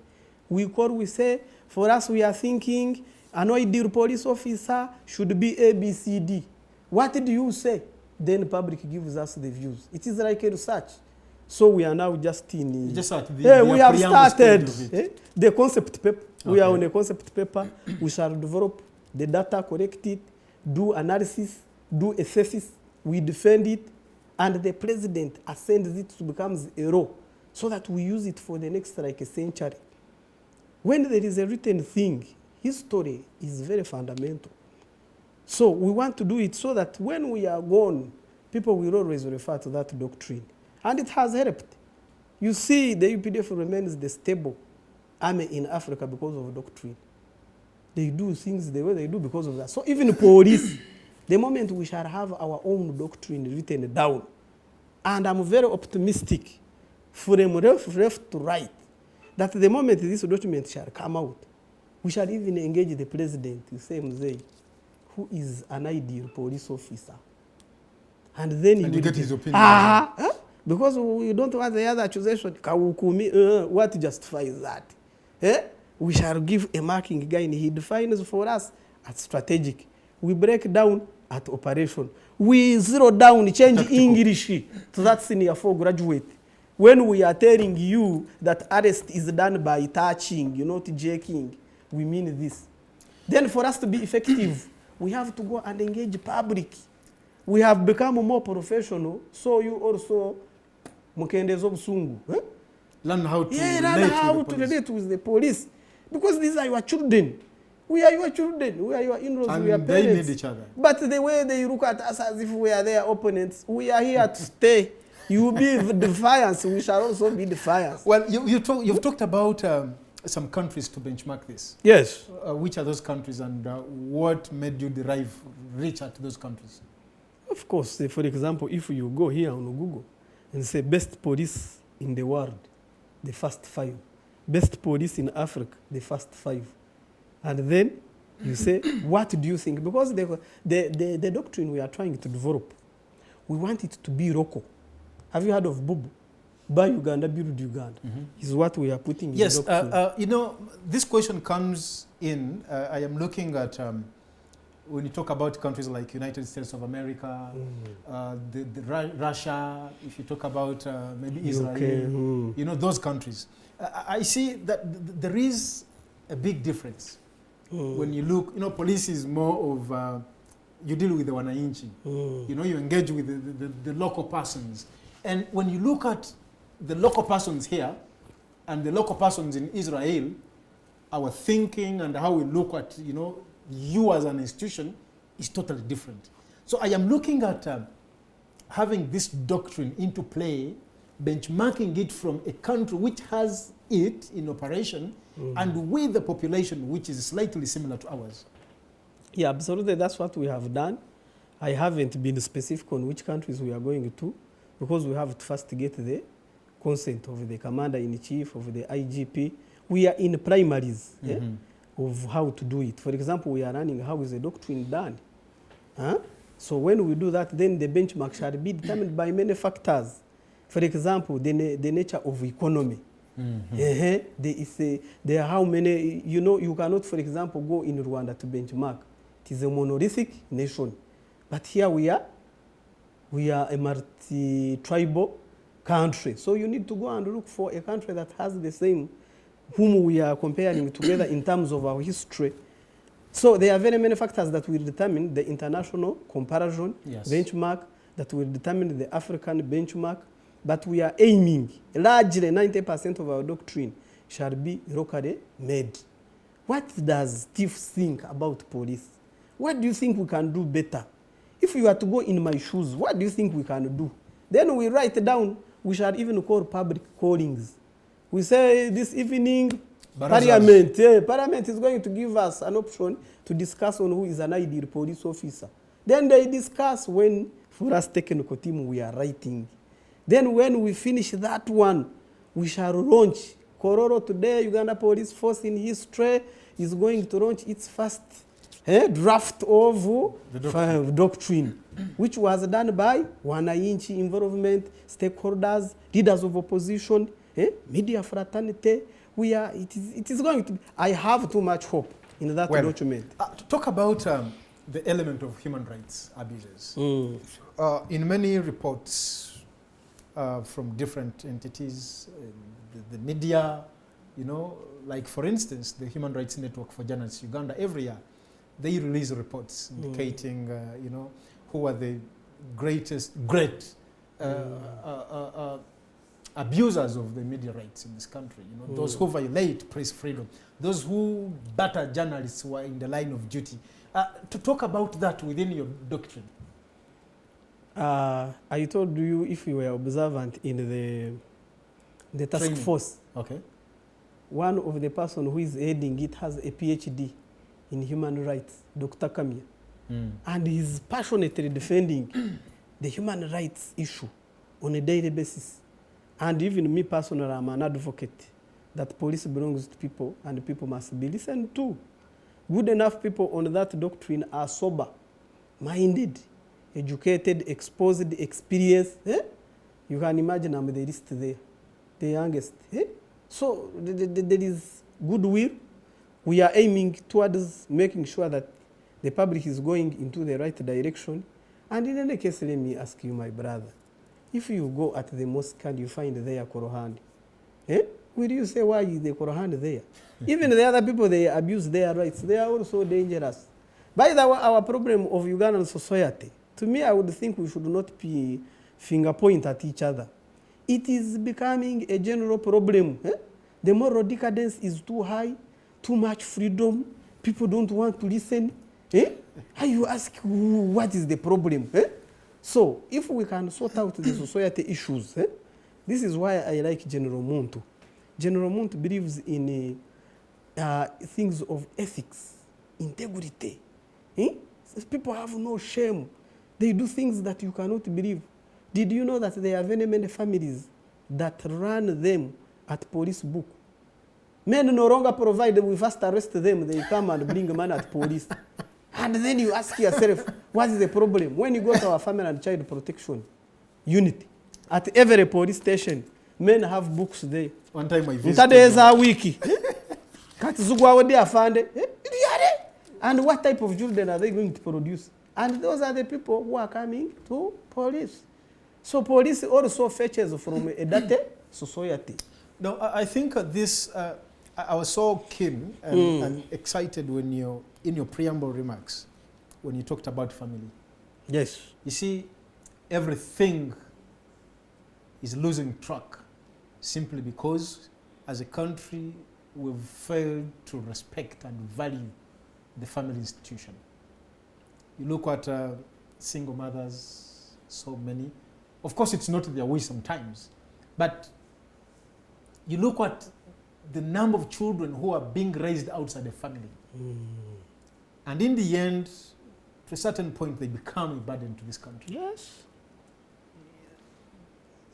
We say, for us, we are thinking an ideal police officer should be A, B, C, D. What do you say? Then public gives us the views. It is like a research. So we are now just in... Just at we have started the the concept paper. Okay. We are on a concept paper. We shall develop the data, collect it, do analysis, do a thesis. We defend it, and the president ascends it to become a law so that we use it for the next like a century. When there is a written thing, history is very fundamental. So we want to do it so that when we are gone, people will always refer to that doctrine. And it has helped. You see, the UPDF remains the stable army in Africa because of doctrine. They do things the way they do because of that. So even police, the moment we shall have our own doctrine written down, and I'm very optimistic from left to right, that the moment this document shall come out, we shall even engage the president, the same day, who is an ideal police officer. And then he will get his opinion. Because we don't want the other accusation. What justifies that? We shall give a marking guide. He defines for us at strategic. We break down at operation. We zero down, change tactical. English to that senior 4 graduate. When we are telling you that arrest is done by touching, not jaking, we mean this. Then for us to be effective, we have to go and engage public. We have become more professional, so you also mukendezo busungu. Learn how to relate with the police. Because these are your children. We are your children. We are your in-laws. We are parents. They need each other. But the way they look at us as if we are their opponents, we are here to stay. You will be defiance. We shall also be defiance. Well, you've talked about some countries to benchmark this. Yes. Which are those countries, and what made you reach out to those countries? Of course, for example, if you go here on Google and say best police in the world, the first 5. Best police in Africa, the first 5. And then you say, what do you think? Because the doctrine we are trying to develop, we want it to be local. Have you heard of Bubu? Buy Uganda, build Uganda. Is what we are putting in the doctrine. This question comes in. I am looking at when you talk about countries like United States of America, Russia, if you talk about maybe Israel, those countries. I see that there is a big difference. When you look, police is more of, you deal with the wananchi. You engage with the local persons. And when you look at the local persons here and the local persons in Israel, our thinking and how we look at, you as an institution is totally different. So I am looking at having this doctrine into play, benchmarking it from a country which has it in operation and with the population which is slightly similar to ours. Yeah, absolutely. That's what we have done. I haven't been specific on which countries we are going to because we have to first get the consent of the commander-in-chief, of the IGP. We are in primaries of how to do it. For example, we are running how is the doctrine done. So when we do that, then the benchmark shall be determined by many factors. For example, the nature of economy. There are how many, you cannot, for example, go in Rwanda to benchmark. It is a monolithic nation. But here we are a multi-tribal country. So you need to go and look for a country that has the same, whom we are comparing together in terms of our history. So there are very many factors that will determine the international comparison benchmark, that will determine the African benchmark. But we are aiming, largely 90% of our doctrine shall be locally made. What does Tiff think about police? What do you think we can do better? If you are to go in my shoes, what do you think we can do? Then we write down, we shall even call public callings. We say this evening, Parliament is going to give us an option to discuss on who is an ideal police officer. Then they discuss when, for us technical team, we are writing. Then when we finish that one, we shall launch. Kororo today, Uganda Police Force in history is going to launch its first draft of doctrine, which was done by wananchi involvement, stakeholders, leaders of opposition, media fraternity. It is going to be, I have too much hope in that document. To talk about the element of human rights abuses. In many reports from different entities, the media, you know, like for instance, the Human Rights Network for Journalists Uganda, every year, they release reports indicating, you know, who are the great abusers of the media rights in this country. You know, those who violate press freedom, those who batter journalists who are in the line of duty. To talk about that within your doctrine. I told you if you were observant in the task force. Okay. One of the person who is heading it has a PhD in human rights, Dr. Kamia. And he's passionately defending the human rights issue on a daily basis. And even me personally, I'm an advocate that police belongs to people and people must be listened to. Good enough people on that doctrine are sober, minded, educated, exposed, experienced. You can imagine I'm the least there, the youngest. So there is goodwill. We are aiming towards making sure that the public is going into the right direction. And in any case, let me ask you, my brother, if you go at the mosque and you find there Quran, will you say, why is the Quran there? Even the other people, they abuse their rights. They are also dangerous. By the way, our problem of Ugandan society, to me, I would think we should not be finger point at each other. It is becoming a general problem. The moral decadence is too high, too much freedom. People don't want to listen. How you ask what is the problem? So if we can sort out the society issues, this is why I like General Muntu. General Muntu believes in things of ethics, integrity. People have no shame. They do things that you cannot believe. Did you know that there are very many families that run them at police book? Men no longer provide them, we first arrest them, they come and bring money at police. And then you ask yourself, what is the problem? When you go to our family and child protection unit, at every police station, men have books there. One time I visited. And what type of children are they going to produce? And those are the people who are coming to police. So police also fetches from a dirty society. No, I think this, I was so keen and excited when you, in your preamble remarks, when you talked about family. Yes. You see, everything is losing track simply because as a country we've failed to respect and value the family institution. You look at single mothers, so many. Of course, it's not their way sometimes, but you look at the number of children who are being raised outside the family. And in the end, to a certain point, they become a burden to this country. Yes.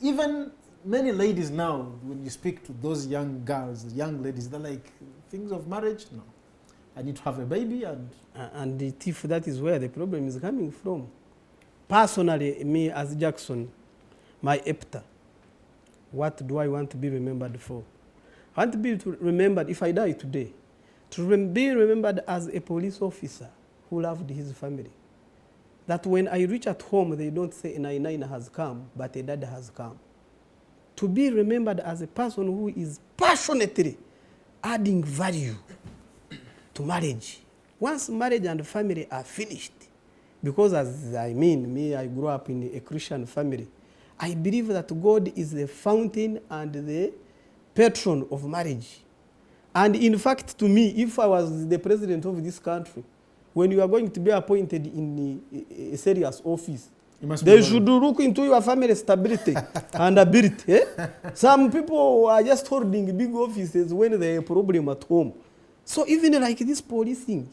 Even many ladies now, when you speak to those young girls, young ladies, they're like, things of marriage? No. I need to have a baby. And the thief, that is where the problem is coming from. Personally, me as Jackson, my EPTA, what do I want to be remembered for? I want to be remembered, if I die today, to be remembered as a police officer who loved his family. That when I reach at home, they don't say a 99 has come, but a dad has come. To be remembered as a person who is passionately adding value to marriage. Once marriage and family are finished, because as I grew up in a Christian family, I believe that God is the fountain and the patron of marriage. And in fact, to me, if I was the president of this country, when you are going to be appointed in a serious office, they should look into your family stability and ability. Eh? Some people are just holding big offices when they have a problem at home. So even like this policing,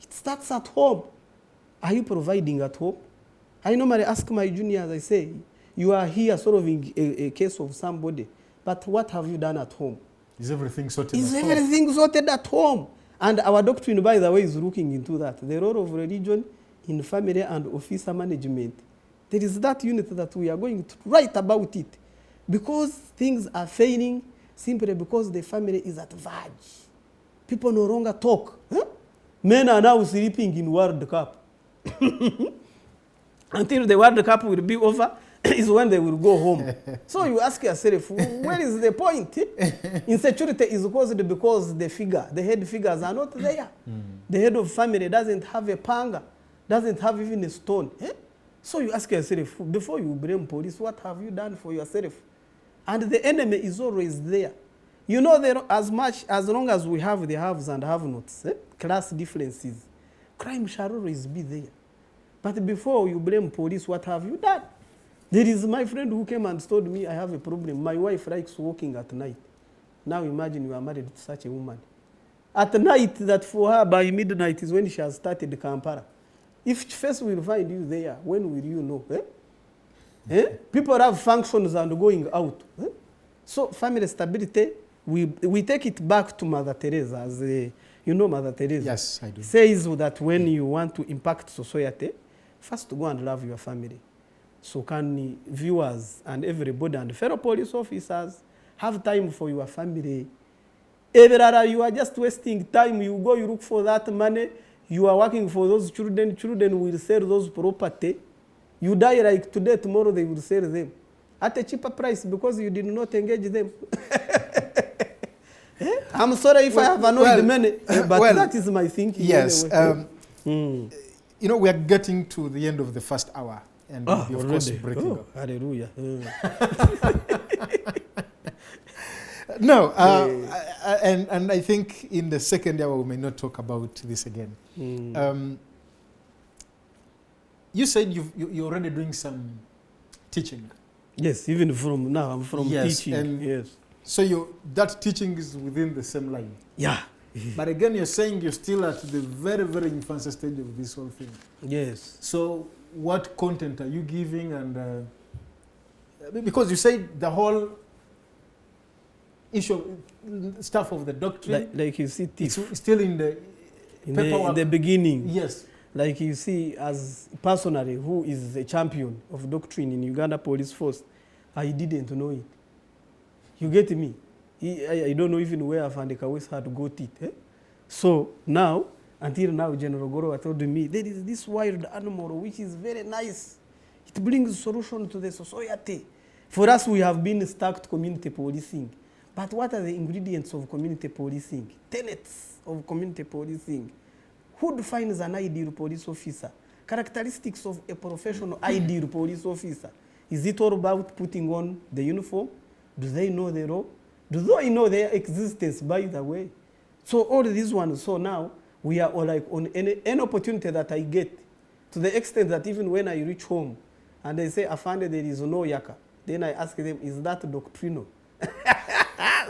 it starts at home. Are you providing at home? I normally ask my juniors, I say, you are here solving a case of somebody, but what have you done at home? Is everything sorted Is at home? everything sorted at home? And our doctrine, by the way, is looking into that. The role of religion in family and officer management. There is that unit that we are going to write about it. Because things are failing simply because the family is at verge. People no longer talk. Huh? Men are now sleeping in World Cup. Until the World Cup will be over, is when they will go home. So you ask yourself, where is the point? Insecurity is caused because the head figures are not there. The head of family doesn't have a panga, doesn't have even a stone. So you ask yourself, before you blame police, what have you done for yourself? And the enemy is always there. You know, there, as long as we have the haves and have-nots, class differences, crime shall always be there. But before you blame police, what have you done? There is my friend who came and told me, I have a problem. My wife likes walking at night. Now imagine you are married to such a woman. At night, that for her, by midnight is when she has started Kampala. If first will find you there, when will you know? People have functions and going out. So family stability, we take it back to Mother Teresa. As you know Mother Teresa? Yes, I do. Says that when you want to impact society, first go and love your family. So can viewers and everybody and fellow police officers have time for your family? You are just wasting time. You go, you look for that money. You are working for those children. Children will sell those property. You die like today, tomorrow they will sell them at a cheaper price because you did not engage them. I'm sorry if I have annoyed many, but that is my thinking. Yes. Anyway. You know, we are getting to the end of the first hour. And we'll be, of course, breaking up. Hallelujah. No, and I think in the second hour we may not talk about this again. You said you're already doing some teaching. Yes, even from now I'm from teaching. And yes. So that teaching is within the same line. Yeah. But again, you're saying you're still at the very, very infancy stage of this whole thing. Yes. So what content are you giving? And because you say the whole issue, stuff of the doctrine, like you see, it's still in the paperwork. In the beginning. Yes. Like you see, as personally, who is a champion of doctrine in Uganda Police Force, I didn't know it. You get me? I don't know even where Afandeka West had got it. So now, until now, General Gorowa told me, there is this wild animal which is very nice. It brings solution to the society. For us, we have been stuck to community policing. But what are the ingredients of community policing? Tenets of community policing. Who defines an ideal police officer? Characteristics of a professional ideal police officer. Is it all about putting on the uniform? Do they know the law? Do they know their existence, by the way? So all these ones, so now we are all like on any opportunity that I get, to the extent that even when I reach home and they say, Afande, there is no yaka, then I ask them, is that doctrinal?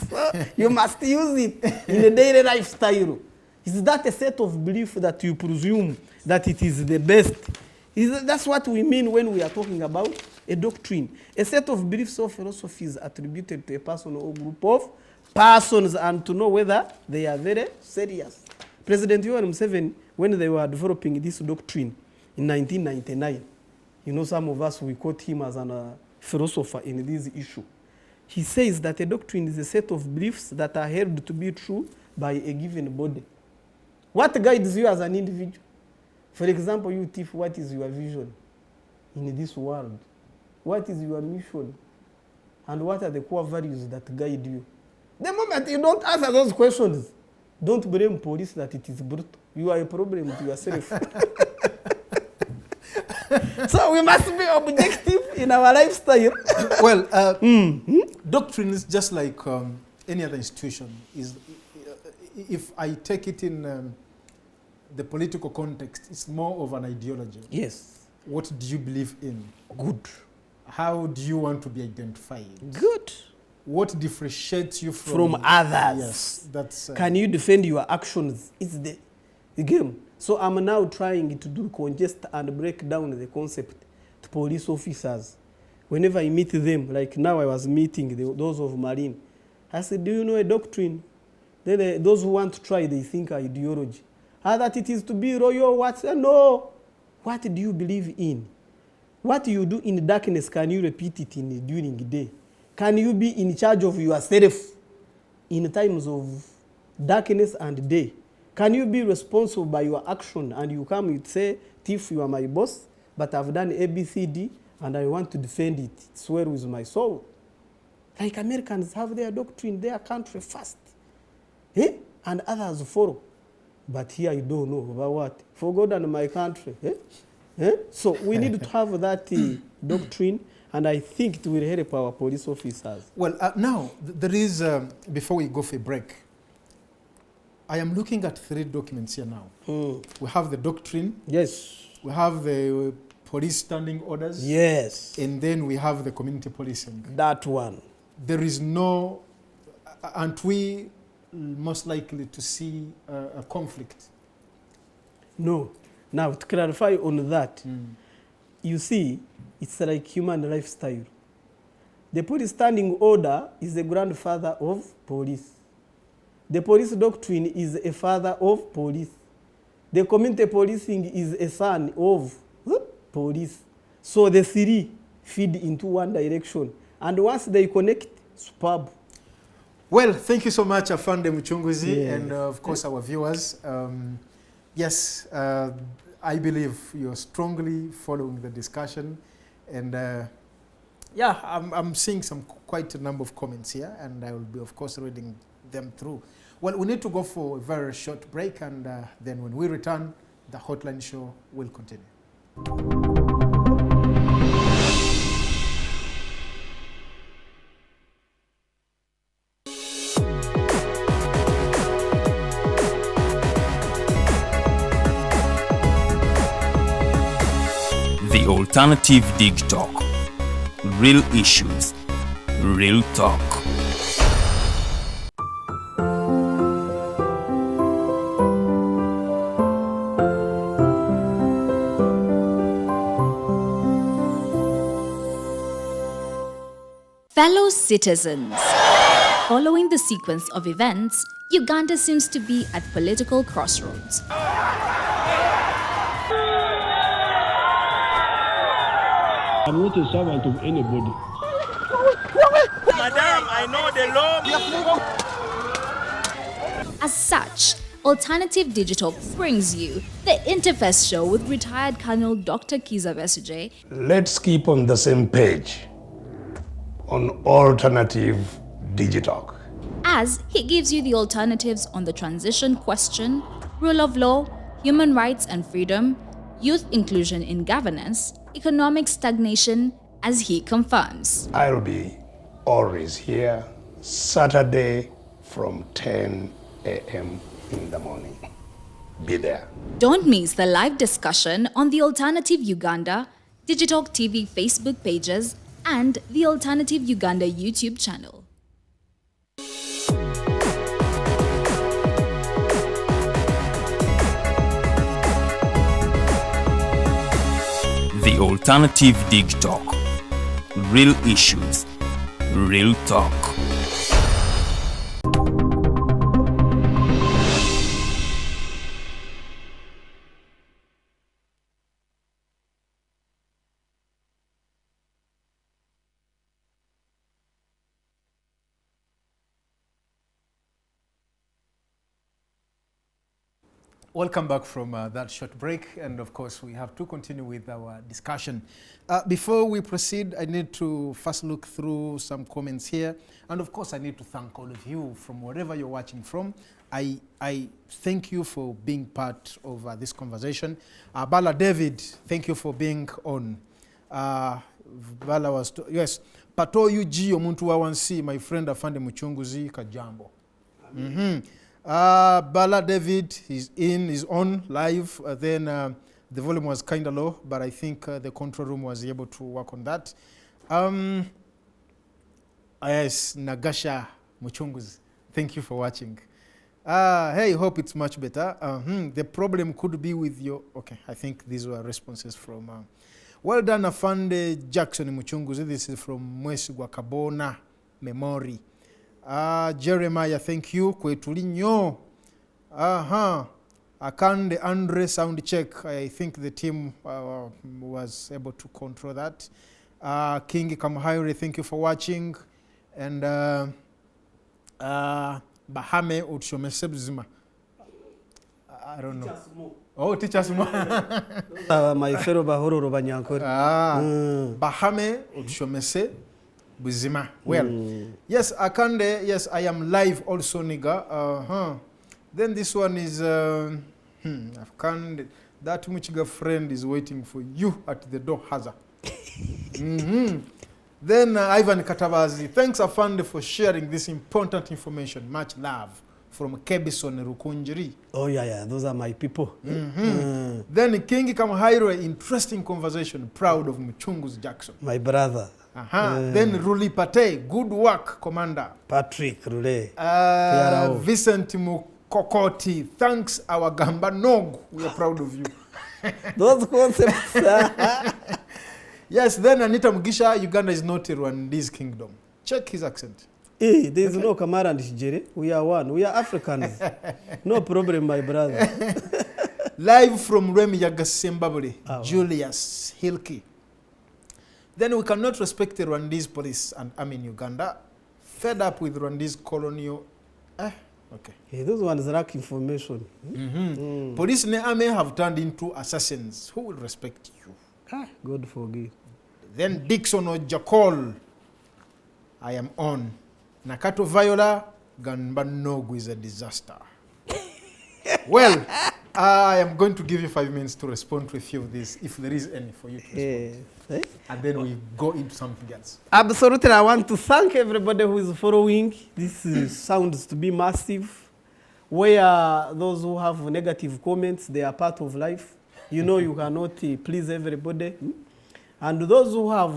So you must use it in a daily lifestyle. Is that a set of belief that you presume that it is the best? That's what we mean when we are talking about a doctrine. A set of beliefs or philosophies attributed to a person or group of persons, and to know whether they are very serious. President Yoweri Museveni, when they were developing this doctrine in 1999, you know, some of us, we quote him as a philosopher in this issue. He says that a doctrine is a set of beliefs that are held to be true by a given body. What guides you as an individual? For example, you, Tiff, what is your vision in this world? What is your mission? And what are the core values that guide you? The moment you don't answer those questions, don't blame police that it is brutal. You are a problem to yourself. So we must be objective in our lifestyle. Well, doctrine is just like any other institution. if I take it in the political context, it's more of an ideology. Yes. What do you believe in? Good. How do you want to be identified? Good. What differentiates you from others? Yes, that's. Can you defend your actions? It's the game. So I'm now trying to do congest and break down the concept to police officers. Whenever I meet them, like now I was meeting those of Marine, I said, do you know a doctrine? Then those who want to try, they think ideology. That it is to be royal, what? No. What do you believe in? What you do in darkness, can you repeat it during the day? Can you be in charge of yourself in times of darkness and day? Can you be responsible by your action and you come and say, Tiff, you are my boss, but I've done ABCD and I want to defend it. It's well with my soul. Like Americans have their doctrine, their country first. Eh? And others follow. But here you don't know about what? For God and my country. Eh? Eh? So we need to have that doctrine, and I think it will help our police officers. Well, now, there is, before we go for a break, I am looking at 3 documents here now. We have the doctrine. Yes. We have the police standing orders. Yes. And then we have the community policing. That one. There is no, aren't we most likely to see a conflict? No. Now, to clarify on that, you see, it's like human lifestyle. The police standing order is the grandfather of police. The police doctrine is a father of police. The community policing is a son of police. So the 3 feed into one direction. And once they connect, superb. Well, thank you so much, Afande Mucunguzi, Yes. and of course our viewers. Yes, I believe you're strongly following the discussion, and yeah, I'm seeing quite a number of comments here, and I will be, of course, reading them through. Well, we need to go for a very short break, and then when we return, the hotline show will continue. The Alternative Digitalk. Real issues, real talk. Fellow citizens, following the sequence of events, Uganda seems to be at political crossroads. I'm not a servant of anybody. Madam, I know the law. As such, Alternative Digital brings you the Interface Show with retired Colonel Dr. Kiza Besuje. Let's keep on the same page on Alternative Digitalk. As he gives you the alternatives on the transition question, rule of law, human rights and freedom, youth inclusion in governance, economic stagnation, as he confirms. I'll be always here Saturday from 10 a.m. in the morning. Be there. Don't miss the live discussion on the Alternative Uganda, Digitalk TV Facebook pages, and the Alternative Uganda YouTube channel. The Alternative Digitalk. Real issues, real talk. Welcome back from that short break, and of course we have to continue with our discussion. Before we proceed, I need to first look through some comments here, and of course I need to thank all of you from wherever you're watching from. I thank you for being part of this conversation. Abdalla David, thank you for being on. Bala was yes, Pato UG omuntu wa wansi, my friend Afande Mucunguzi Kajambo. Bala David is on live. The volume was kind of low, but I think the control room was able to work on that. Yes, Nagasha Mucunguzi, thank you for watching. Hey, hope it's much better. The problem could be with your... Okay, I think these were responses from... well done, Afande Jackson Mucunguzi. This is from Mwesigwa Kabona Memory. Jeremiah, thank you. Kwetulinyo. Akande Andre sound check. I think the team was able to control that. King Kamhairi, thank you for watching. And Bahame Utshomese Bzima. I don't know. Oh, teach us more. My fellow Bahoro Banyankori. Bahame Utshomese Bzima. Well, yes, Akande, yes, I am live also, nigga. Then this one is, Akande, that Muchiga friend is waiting for you at the door, Haza. Then Ivan Katabazi, thanks Afande for sharing this important information. Much love from Kebison Rukunjiri. Oh yeah, those are my people. Then King Kamhairo, interesting conversation, proud of Mucunguzi Jackson. My brother. Then Ruli Pate, good work, Commander. Patrick Rule. Vincent Mukokoti, thanks our Gamba Nog, we are proud of you. Those concepts. Yes, then Anita Mugisha, Uganda is not a Rwandese kingdom. Check his accent. There is no Kamara and Shijere. We are one. We are Africans. No problem, my brother. Live from Remi Yagasembabule, Julius Hilke. Then we cannot respect the Rwandese police and army in Uganda. Fed up with Rwandese colonial... okay. Hey, those ones lack information. Police and army have turned into assassins. Who will respect you? God forgive. Then Dixon or Jakol, I am on. Nakato Viola, Ganbanogu is a disaster. Well, I am going to give you 5 minutes to respond to a few of these, if there is any for you to respond. And then we go into something else. Absolutely, I want to thank everybody who is following. This sounds to be massive. Where those who have negative comments, they are part of life. You know you cannot please everybody. And those who have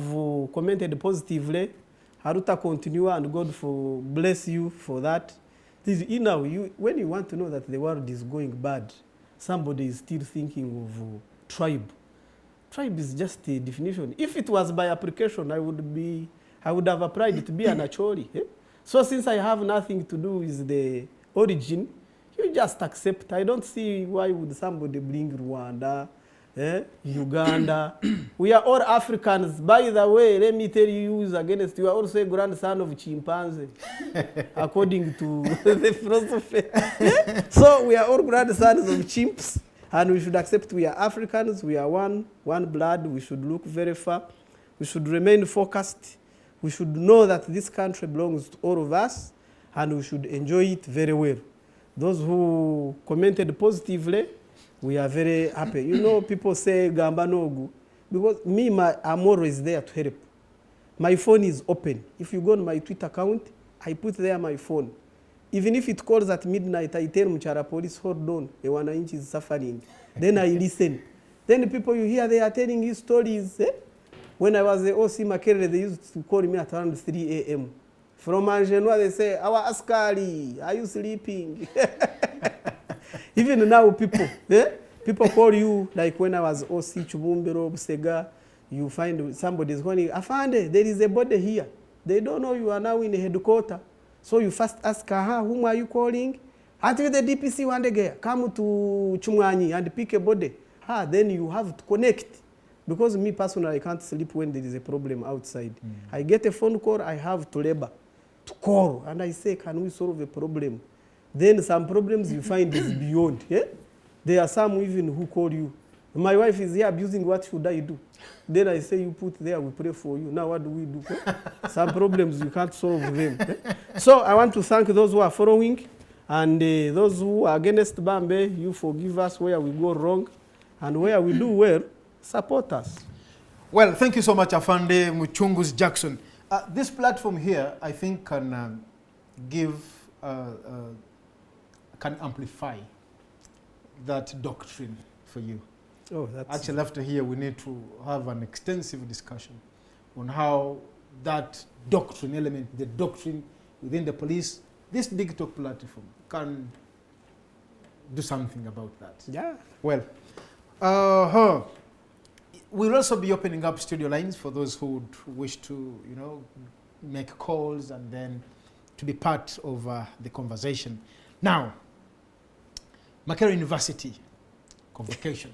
commented positively, Haruta continue and God bless you for that. When you want to know that the world is going bad, somebody is still thinking of tribe. Tribe is just a definition. If it was by application, I would have applied it to be an Acholi. So since I have nothing to do with the origin, you just accept. I don't see why would somebody bring Rwanda, Uganda. We are all Africans. By the way, let me tell you, against you are also a grandson of chimpanzee, according to the philosophy. So we are all grandsons of chimps, and we should accept we are Africans. We are one blood. We should look very far. We should remain focused. We should know that this country belongs to all of us, and we should enjoy it very well. Those who commented positively, we are very happy. You know, people say Gamba Nogu, because I'm always there to help. My phone is open. If you go on my Twitter account, I put there my phone. Even if it calls at midnight, I tell Mchara police, hold on, the 1 inch is suffering. Then I listen. Then the people you hear, they are telling you stories. When I was the OC Makere, they used to call me at around 3 a.m. From Angenois, they say, our Askari, are you sleeping? Even now, people call you, like when I was OC Chubumbero, Busega, you find somebody is going, Afande, there is a body here. They don't know you are now in the headquarters. So you first ask her, whom are you calling? Until the DPC one day, come to Chumwani and pick a body. Then you have to connect. Because me personally, I can't sleep when there is a problem outside. I get a phone call, I have to labor to call. And I say, can we solve a problem? Then some problems you find is beyond. There are some even who call you. My wife is here abusing, what should I do? Then I say, you put there, we pray for you. Now what do we do? Some problems you can't solve them. So I want to thank those who are following. And those who are against Bambe, you forgive us where we go wrong. And where we do well, support us. Well, thank you so much, Afande Mucunguzi Jackson. This platform here, I think, can give can amplify that doctrine for you? Oh, that's Actually, after here, we need to have an extensive discussion on how that doctrine element, the doctrine within the police, this Digitalk platform can do something about that. yeah. Well, we'll also be opening up studio lines for those who would wish to, make calls and then to be part of the conversation. Now, Makerere University convocation.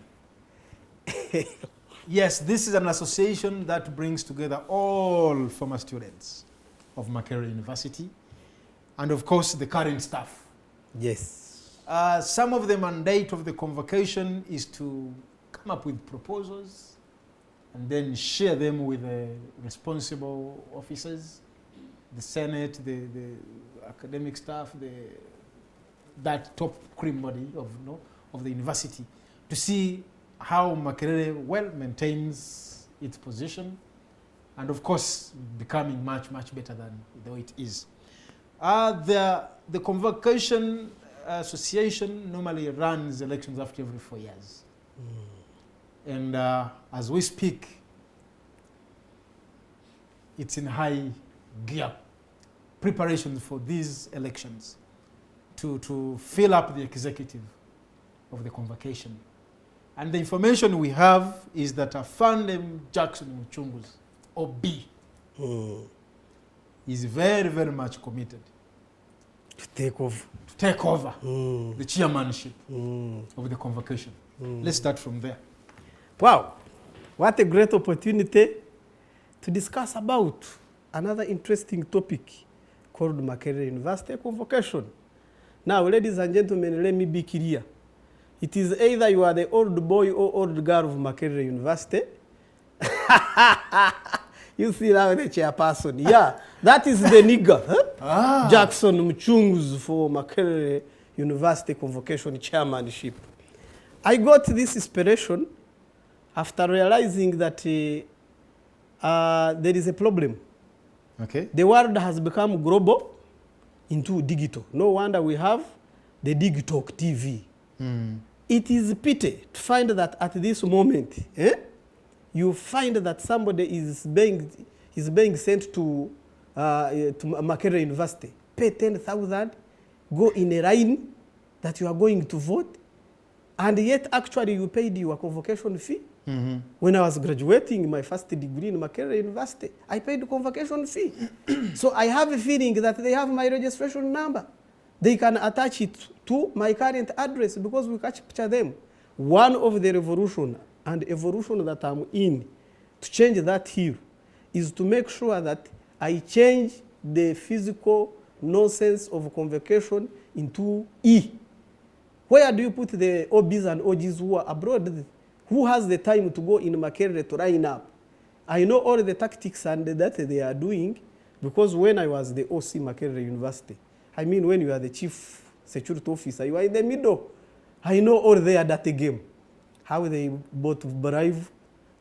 Yes, this is an association that brings together all former students of Makerere University and, of course, the current staff. Yes. Some of the mandate of the convocation is to come up with proposals and then share them with the responsible officers, the Senate, the academic staff, that top cream body of the university, to see how Makerere well maintains its position and, of course, becoming much, much better than the way it is. The convocation association normally runs elections after every 4 years. And as we speak, it's in high gear preparations for these elections to fill up the executive of the convocation. And the information we have is that Afande Jackson Mucunguzi, OB, is very, very much committed To take off. to take over the chairmanship of the convocation. Let's start from there. Wow, what a great opportunity to discuss about another interesting topic called Makerere University convocation. Now, ladies and gentlemen, let me be clear. It is either you are the old boy or old girl of Makerere University. You see now the chairperson. Yeah, that is the nigger. Huh? Jackson Mucunguzi for Makerere University convocation chairmanship. I got this inspiration after realizing that there is a problem. Okay. The world has become global into digital. No wonder we have the Digitalk TV. It is pity to find that at this moment, you find that somebody is being sent to Makerere University, pay 10,000, go in a line that you are going to vote, and yet actually you paid your convocation fee. When I was graduating my first degree in Makerere University, I paid the convocation fee. So I have a feeling that they have my registration number. They can attach it to my current address because we capture them. One of the revolution and evolution that I'm in to change that here is to make sure that I change the physical nonsense of convocation into E. Where do you put the OBs and OGs who are abroad? Who has the time to go in Makerere to line up? I know all the tactics and that they are doing because when I was the OC Makerere University, I mean when you are the chief security officer, you are in the middle. I know all their data game. How they both bribe,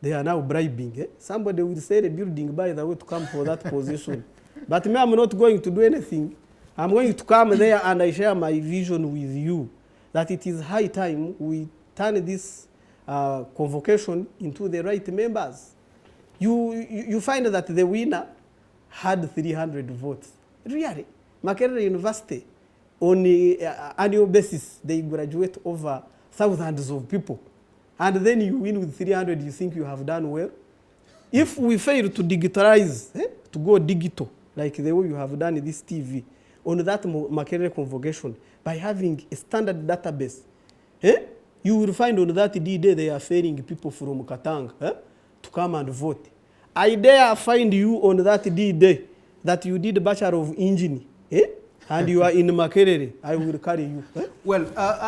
they are now bribing. Somebody will sell a building by the way to come for that position. But me, I'm not going to do anything. I'm going to come there and I share my vision with you that it is high time we turn this convocation into the right members. You find that the winner had 300 votes. Really? Makerere University, on an annual basis, they graduate over thousands of people. And then you win with 300, you think you have done well? If we fail to digitalize, to go digital, like the way you have done in this TV, on that Makerere convocation, by having a standard database, you will find on that day they are failing people from Katanga to come and vote. I dare find you on that day that you did Bachelor of Engineering, and you are in Makerere. I will carry you. Well,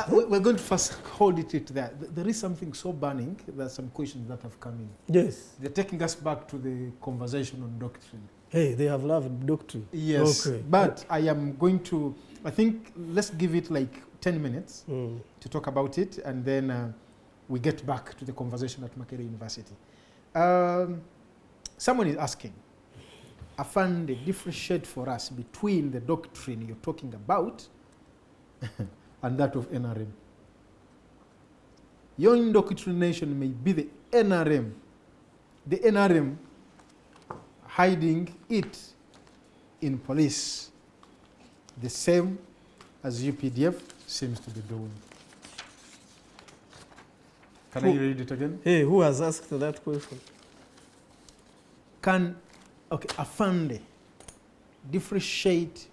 we're going to first hold it there. There is something so burning. There are some questions that have come in. Yes. They're taking us back to the conversation on doctrine. Hey, they have loved doctrine. Yes, Okay. but I am going to, I think, let's give it like 10 minutes to talk about it, and then we get back to the conversation at Makerere University. Someone is asking, Afande, differentiate for us between the doctrine you're talking about and that of NRM. Your indoctrination may be the NRM hiding it in police, the same as UPDF seems to be doing. Can I read it again? Hey, who has asked that question? Can Afande differentiate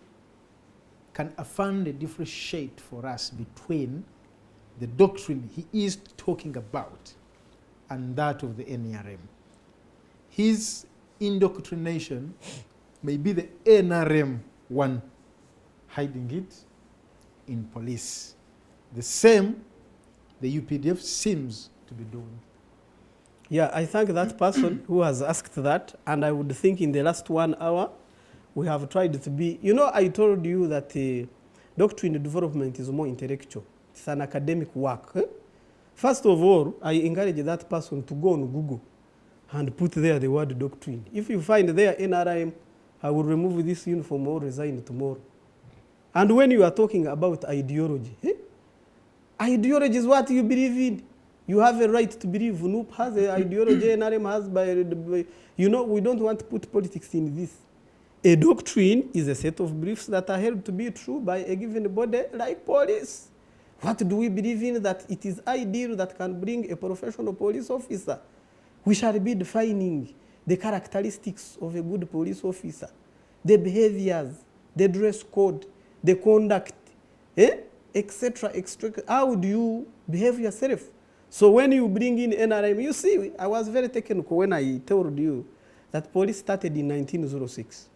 for us between the doctrine he is talking about and that of the NRM? His indoctrination may be the NRM one hiding it in police. The same the UPDF seems to be doing. Yeah, I thank that person who has asked that, and I would think in the last 1 hour we have tried to be, I told you that doctrine development is more intellectual. It's an academic work. First of all, I encourage that person to go on Google and put there the word doctrine. If you find there NRM, I will remove this uniform or resign tomorrow. And when you are talking about ideology, ideology is what you believe in. You have a right to believe. NUP has an ideology, NRM has we don't want to put politics in this. A doctrine is a set of beliefs that are held to be true by a given body like police. What do we believe in? That it is ideal that can bring a professional police officer. We shall be defining the characteristics of a good police officer, the behaviors, the dress code, the conduct, etc., etc. How do you behave yourself? So when you bring in NRM, you see, I was very technical when I told you that police started in 1906.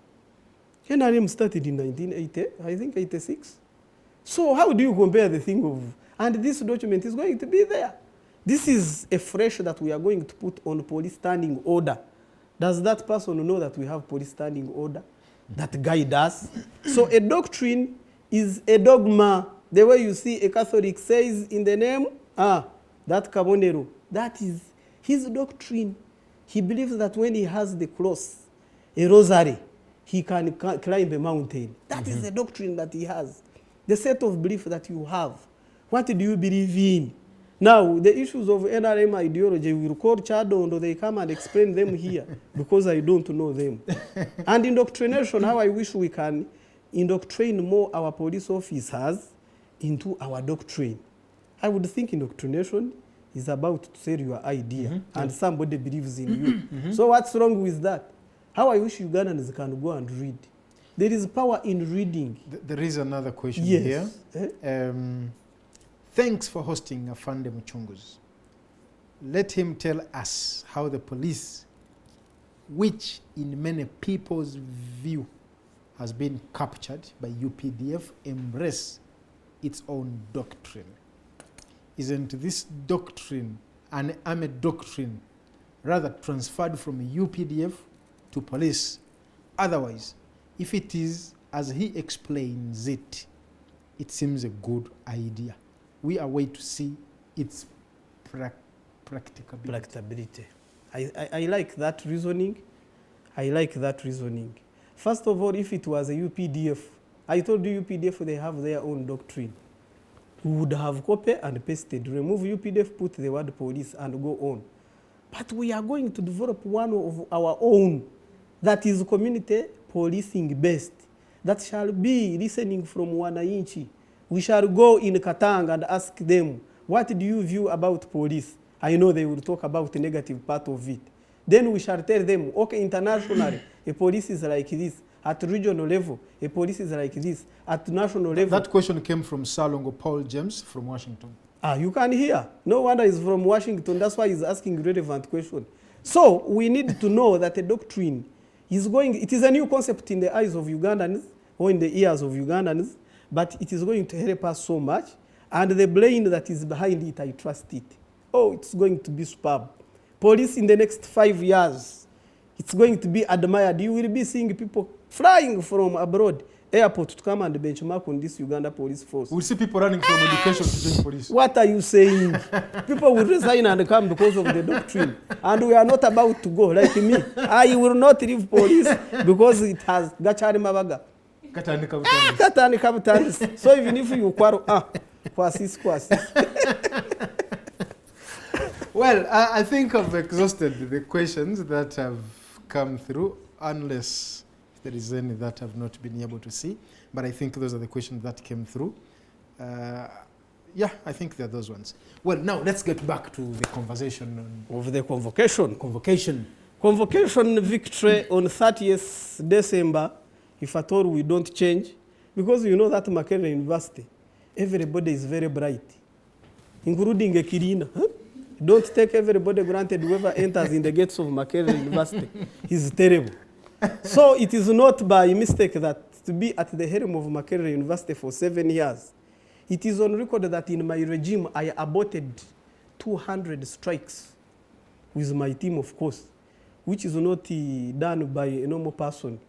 NRM started in 1980, I think 86. So how do you compare the thing of, and this document is going to be there. This is a fresh that we are going to put on police standing order. Does that person know that we have police standing order that guide us? So a doctrine is a dogma. The way you see a Catholic says in the name, that Kabonero, that is his doctrine. He believes that when he has the cross, a rosary, he can climb a mountain. That is the doctrine that he has. The set of belief that you have. What do you believe in? Now, the issues of NRM ideology, we will call Chado, they come and explain them here because I don't know them. And indoctrination, how I wish we can indoctrinate more our police officers into our doctrine. I would think indoctrination is about to sell your idea and somebody believes in you. So what's wrong with that? How I wish Ugandans can go and read. There is power in reading. There is another question here. Thanks for hosting Afande Mucunguzi. Let him tell us how the police, which in many people's view has been captured by UPDF, embrace its own doctrine. Isn't this doctrine an armed doctrine, rather transferred from UPDF to police? Otherwise, if it is as he explains it, it seems a good idea. We are waiting to see its practicability. I like that reasoning. I like that reasoning. First of all, if it was a UPDF, I told you UPDF, they have their own doctrine. We would have copied and pasted, remove UPDF, put the word police and go on. But we are going to develop one of our own that is community policing based, that shall be listening from Wananchi. We shall go in Katanga and ask them, what do you view about police? I know they will talk about the negative part of it. Then we shall tell them, okay, internationally, a police is like this. At regional level, a police is like this. At national level. That question came from Salongo Paul James from Washington. You can hear. No wonder he's from Washington. That's why he's asking relevant question. So we need to know that a doctrine is going, it is a new concept in the eyes of Ugandans or in the ears of Ugandans, but it is going to help us so much. And the brain that is behind it, I trust it. Oh, it's going to be superb. Police in the next 5 years, it's going to be admired. You will be seeing people flying from abroad, airport, to come and benchmark on this Uganda Police Force. We'll see people running from education to join police. What are you saying? People will resign and come because of the doctrine. And we are not about to go, like me. I will not leave police because it has Gachari Mabaga. So even if you quarrel, Kwasis. Well, I think I've exhausted the questions that have come through, unless there is any that I've not been able to see. But I think those are the questions that came through. Yeah, I think they're those ones. Well, now let's get back to the conversation on Of the convocation. Convocation victory on 30th December, if at all we don't change, because you know that Makerere University, everybody is very bright, including a Kirina. Huh? Don't take everybody granted. Whoever enters in the gates of Makerere University is terrible. So it is not by mistake that to be at the helm of Makerere University for 7 years, it is on record that in my regime I aborted 200 strikes with my team, of course, which is not done by a normal person.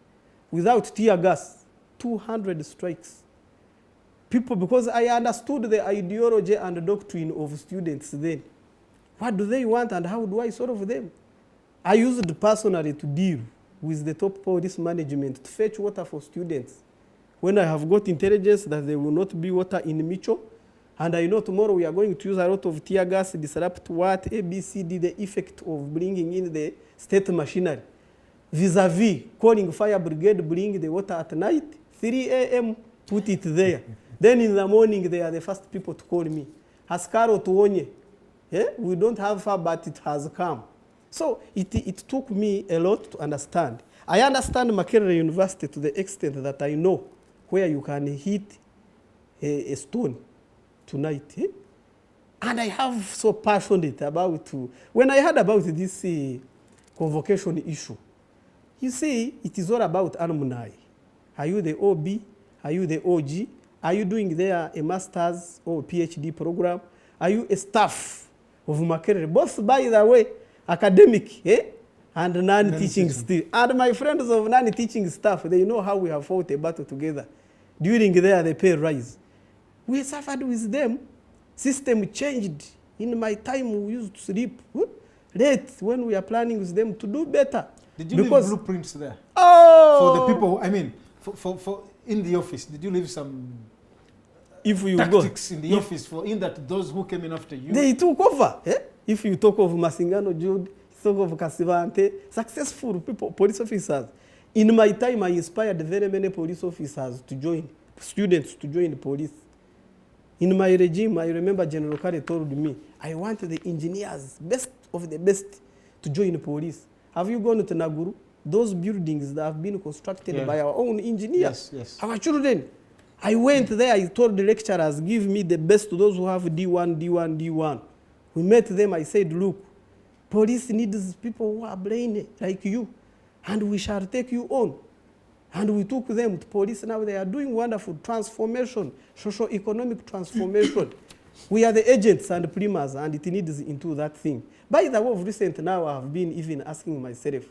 Without tear gas, 200 strikes. People, because I understood the ideology and doctrine of students then. What do they want and how do I solve them? I used personally to deal with the top police management to fetch water for students. When I have got intelligence that there will not be water in Micho, and I know tomorrow we are going to use a lot of tear gas, disrupt what, ABCD, the effect of bringing in the state machinery. Vis-a-vis calling fire brigade, bring the water at night, 3 a.m., put it there. Then in the morning, they are the first people to call me. Askaro tuonye. Yeah? We don't have far, but it has come. So it took me a lot to understand. I understand Makerere University to the extent that I know where you can hit a stone tonight. Eh? And I have so passionate about, when I heard about this convocation issue, you see, it is all about alumni. Are you the OB? Are you the OG? Are you doing there a master's or PhD program? Are you a staff of Makerere? Both, by the way, academic and non-teaching still. And my friends of non-teaching staff, they know how we have fought a battle together. During there, the pay rise. We suffered with them. System changed. In my time, we used to sleep late when we are planning with them to do better. Did you leave blueprints there? Oh! For the people, I mean, for in the office, did you leave some tactics in the office for in that those who came in after you? They took over. Eh? If you talk of Masingano Jude, talk of Kasivante, successful people, police officers. In my time, I inspired very many police officers to join, students to join the police. In my regime, I remember General Kare told me, I want the engineers, best of the best, to join the police. Have you gone to Naguru? Those buildings that have been constructed by our own engineers, our children. I went there, I told the lecturers, give me the best to those who have D1, D1, D1. We met them, I said, look, police needs people who are brainy like you, and we shall take you on. And we took them to police. Now they are doing wonderful transformation, socio-economic transformation. We are the agents and primers, and it needs into that thing. By the way, of recent now, I have been even asking myself,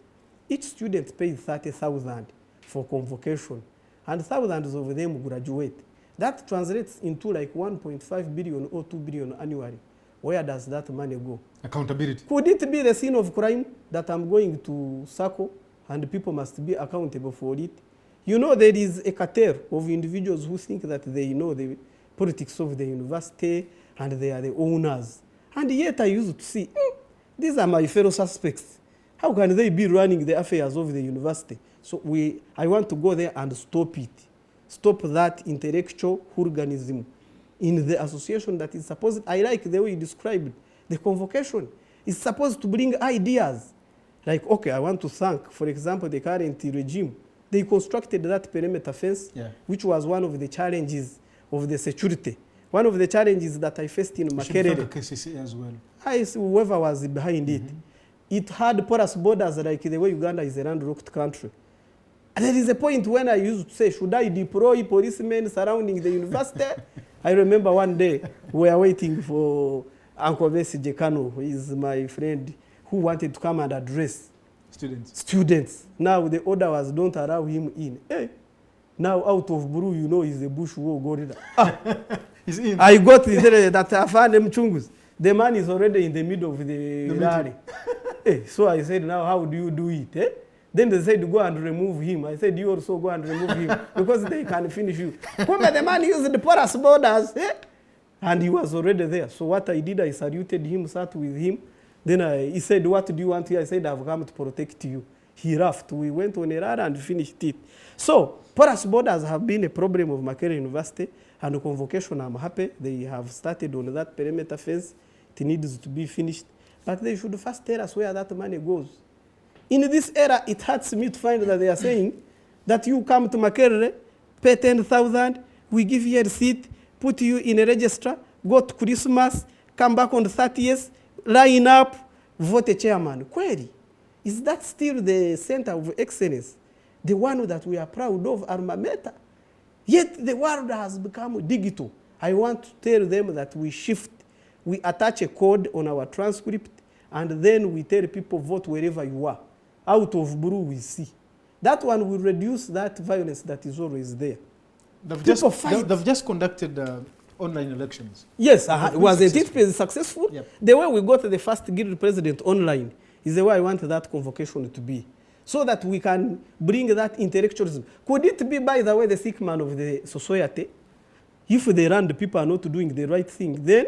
each student pays 30,000 for convocation, and thousands of them graduate. That translates into like 1.5 billion or 2 billion annually. Where does that money go? Accountability. Could it be the scene of crime that I'm going to circle and people must be accountable for it? You know, there is a cartel of individuals who think that they know the politics of the university and they are the owners. And yet I used to see, these are my fellow suspects. How can they be running the affairs of the university? So I want to go there and stop it. Stop that intellectual hooliganism in the association that is supposed, I like the way you described the convocation. It's supposed to bring ideas. Like, okay, I want to thank, for example, the current regime. They constructed that perimeter fence, which was one of the challenges of the security. One of the challenges that I faced in Makerere. KCC as well. Whoever was behind it. It had porous borders like the way Uganda is a landlocked country. And there is a point when I used to say, should I deploy policemen surrounding the university? I remember one day we were waiting for Uncle Bessie Jekano, who is my friend, who wanted to come and address students. Now the order was don't allow him in. Hey, now out of blue, you know, he's a bush war gorilla. He's in. I got that I found Mucunguzi. The man is already in the middle of the rally. Hey, so I said, now how do you do it? Eh? Then they said, go and remove him. I said, you also go and remove him because they can finish you. Remember, the man used the porous borders. Eh? And he was already there. So what I did, I saluted him, sat with him. Then he said, what do you want here? I said, I've come to protect you. He laughed. We went on a run and finished it. So porous borders have been a problem of Makerere University, and the convocation, I'm happy they have started on that perimeter fence. It needs to be finished. But they should first tell us where that money goes. In this era, it hurts me to find that they are saying that you come to Makerere, pay 10,000, we give you a receipt, put you in a register, go to Christmas, come back on the 30th, line up, vote a chairman. Query, is that still the center of excellence? The one that we are proud of, Alma Mater? Yet the world has become digital. I want to tell them that we shift. We attach a code on our transcript, and then we tell people vote wherever you are. Out of blue we see. That one will reduce that violence that is always there. They've just conducted online elections. Yes, wasn't it successful? Yep. The way we got the first guild president online is the way I want that convocation to be. So that we can bring that intellectualism. Could it be, by the way, the sick man of the society? If the land people are not doing the right thing, then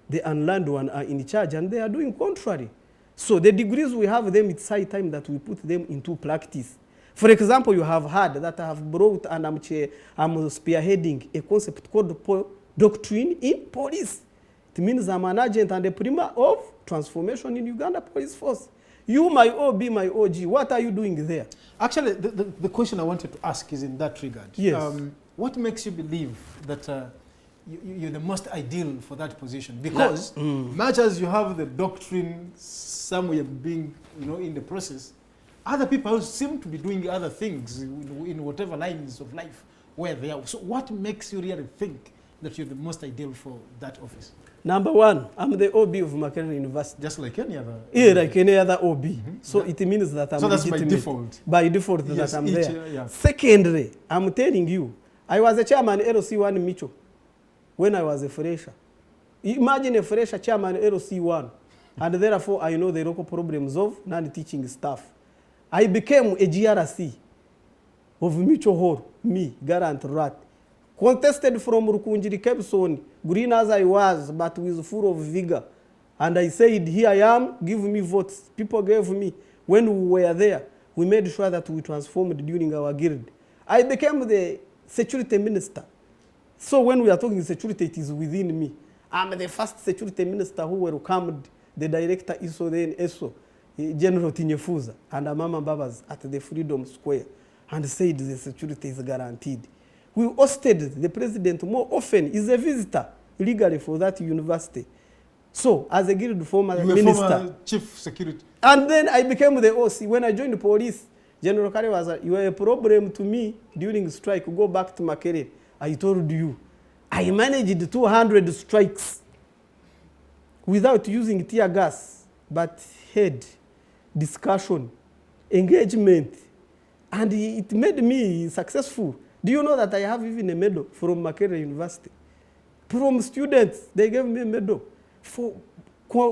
the unlearned one are in charge and they are doing contrary. So the degrees we have them, it's high time that we put them into practice. For example, you have heard that I have brought and I'm spearheading a concept called doctrine in police. It means I'm an agent and a primer of transformation in Uganda Police Force. You, my OB, my OG, what are you doing there? Actually, the question I wanted to ask is in that regard. Yes. What makes you believe that you're the most ideal for that position? Because much as you have the doctrine somewhere being, in the process, other people seem to be doing other things in whatever lines of life where they are. So what makes you really think that you're the most ideal for that office? Number one, I'm the OB of Makerere University. Just like any other? Yeah, like any other OB. So it means that I'm that's legitimate. by default? By default, Yes, that I'm each, there. yeah. Secondly, I'm telling you, I was a chairman LC1 in Micho when I was a fresher. Imagine a fresher chairman LC1, and therefore I know the local problems of non-teaching staff. I became a GRC of Micho Hall, me, Garant Rat. Contested from Rukunjiri Kepson, green as I was, but with full of vigor. And I said, here I am, give me votes. People gave me. When we were there, we made sure that we transformed during our guild. I became the security minister. So when we are talking security, it is within me. I'm the first security minister who welcomed the director ISO, then ESO, General Tinyefuza, and Mama Babas at the Freedom Square, and said the security is guaranteed. We hosted the president more often. He's a visitor legally for that university. So, as a guild former minister. Former chief security. And then I became the OC. When I joined the police, General Kare was like, you are a problem to me during strike. Go back to Makerere. I told you. I managed 200 strikes without using tear gas, but had discussion, engagement, and it made me successful. Do you know that I have even a medal from Makerere University? From students, they gave me a medal for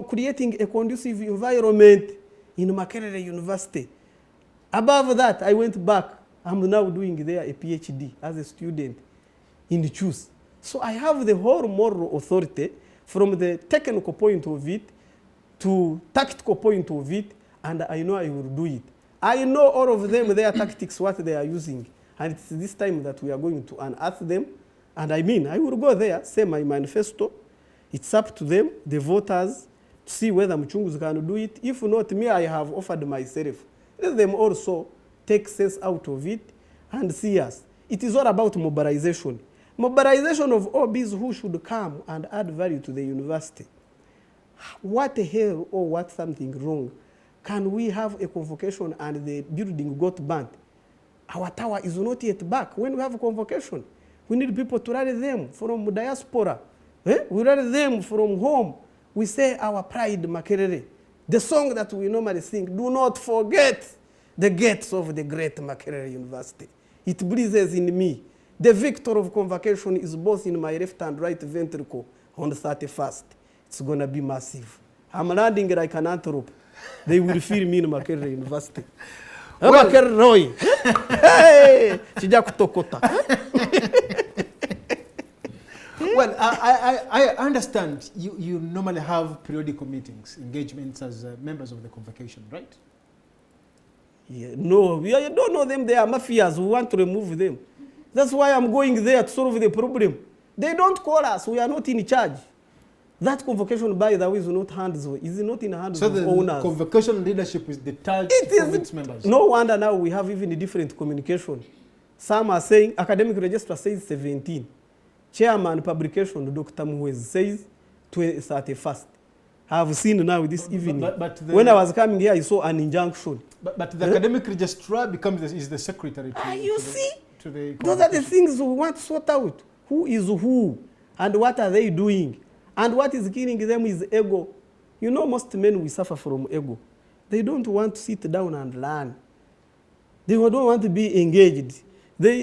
creating a conducive environment in Makerere University. Above that, I went back. I'm now doing there a PhD as a student in choose. So I have the whole moral authority from the technical point of it to tactical point of it, and I know I will do it. I know all of them, their tactics, what they are using. And it's this time that we are going to unearth them. And I mean, I will go there, say my manifesto. It's up to them, the voters, to see whether Mucunguzi can do it. If not, me, I have offered myself. Let them also take sense out of it and see us. It is all about mobilization. Mobilization of OBs who should come and add value to the university. What the hell or what something wrong? Can we have a convocation and the building got burnt? Our tower is not yet back. When we have a convocation, we need people to rally them from diaspora. We rally them from home. We say our pride, Makerere. The song that we normally sing, do not forget the gates of the great Makerere University. It breathes in me. The victor of convocation is both in my left and right ventricle on the 31st. It's going to be massive. I'm landing like an antelope. They will feel me in Makerere University. Makerere Roy. Hey! Well, I understand you normally have periodical meetings, engagements as members of the convocation, right? Yeah, no, we don't know them. They are mafias. We want to remove them. That's why I'm going there to solve the problem. They don't call us. We are not in charge. That convocation, by the way, is not in hands of owners. So the convocation leadership is detached from its members. No wonder now we have even a different communication. Some are saying, academic register says 17. Chairman publication, Dr. Mucunguzi says 31st. I have seen now this evening. When I was coming here, I saw an injunction. But the academic registrar is the secretary. You see? Those are the things we want to sort out. Who is who? And what are they doing? And what is killing them is ego. You know, most men will suffer from ego. They don't want to sit down and learn. They don't want to be engaged.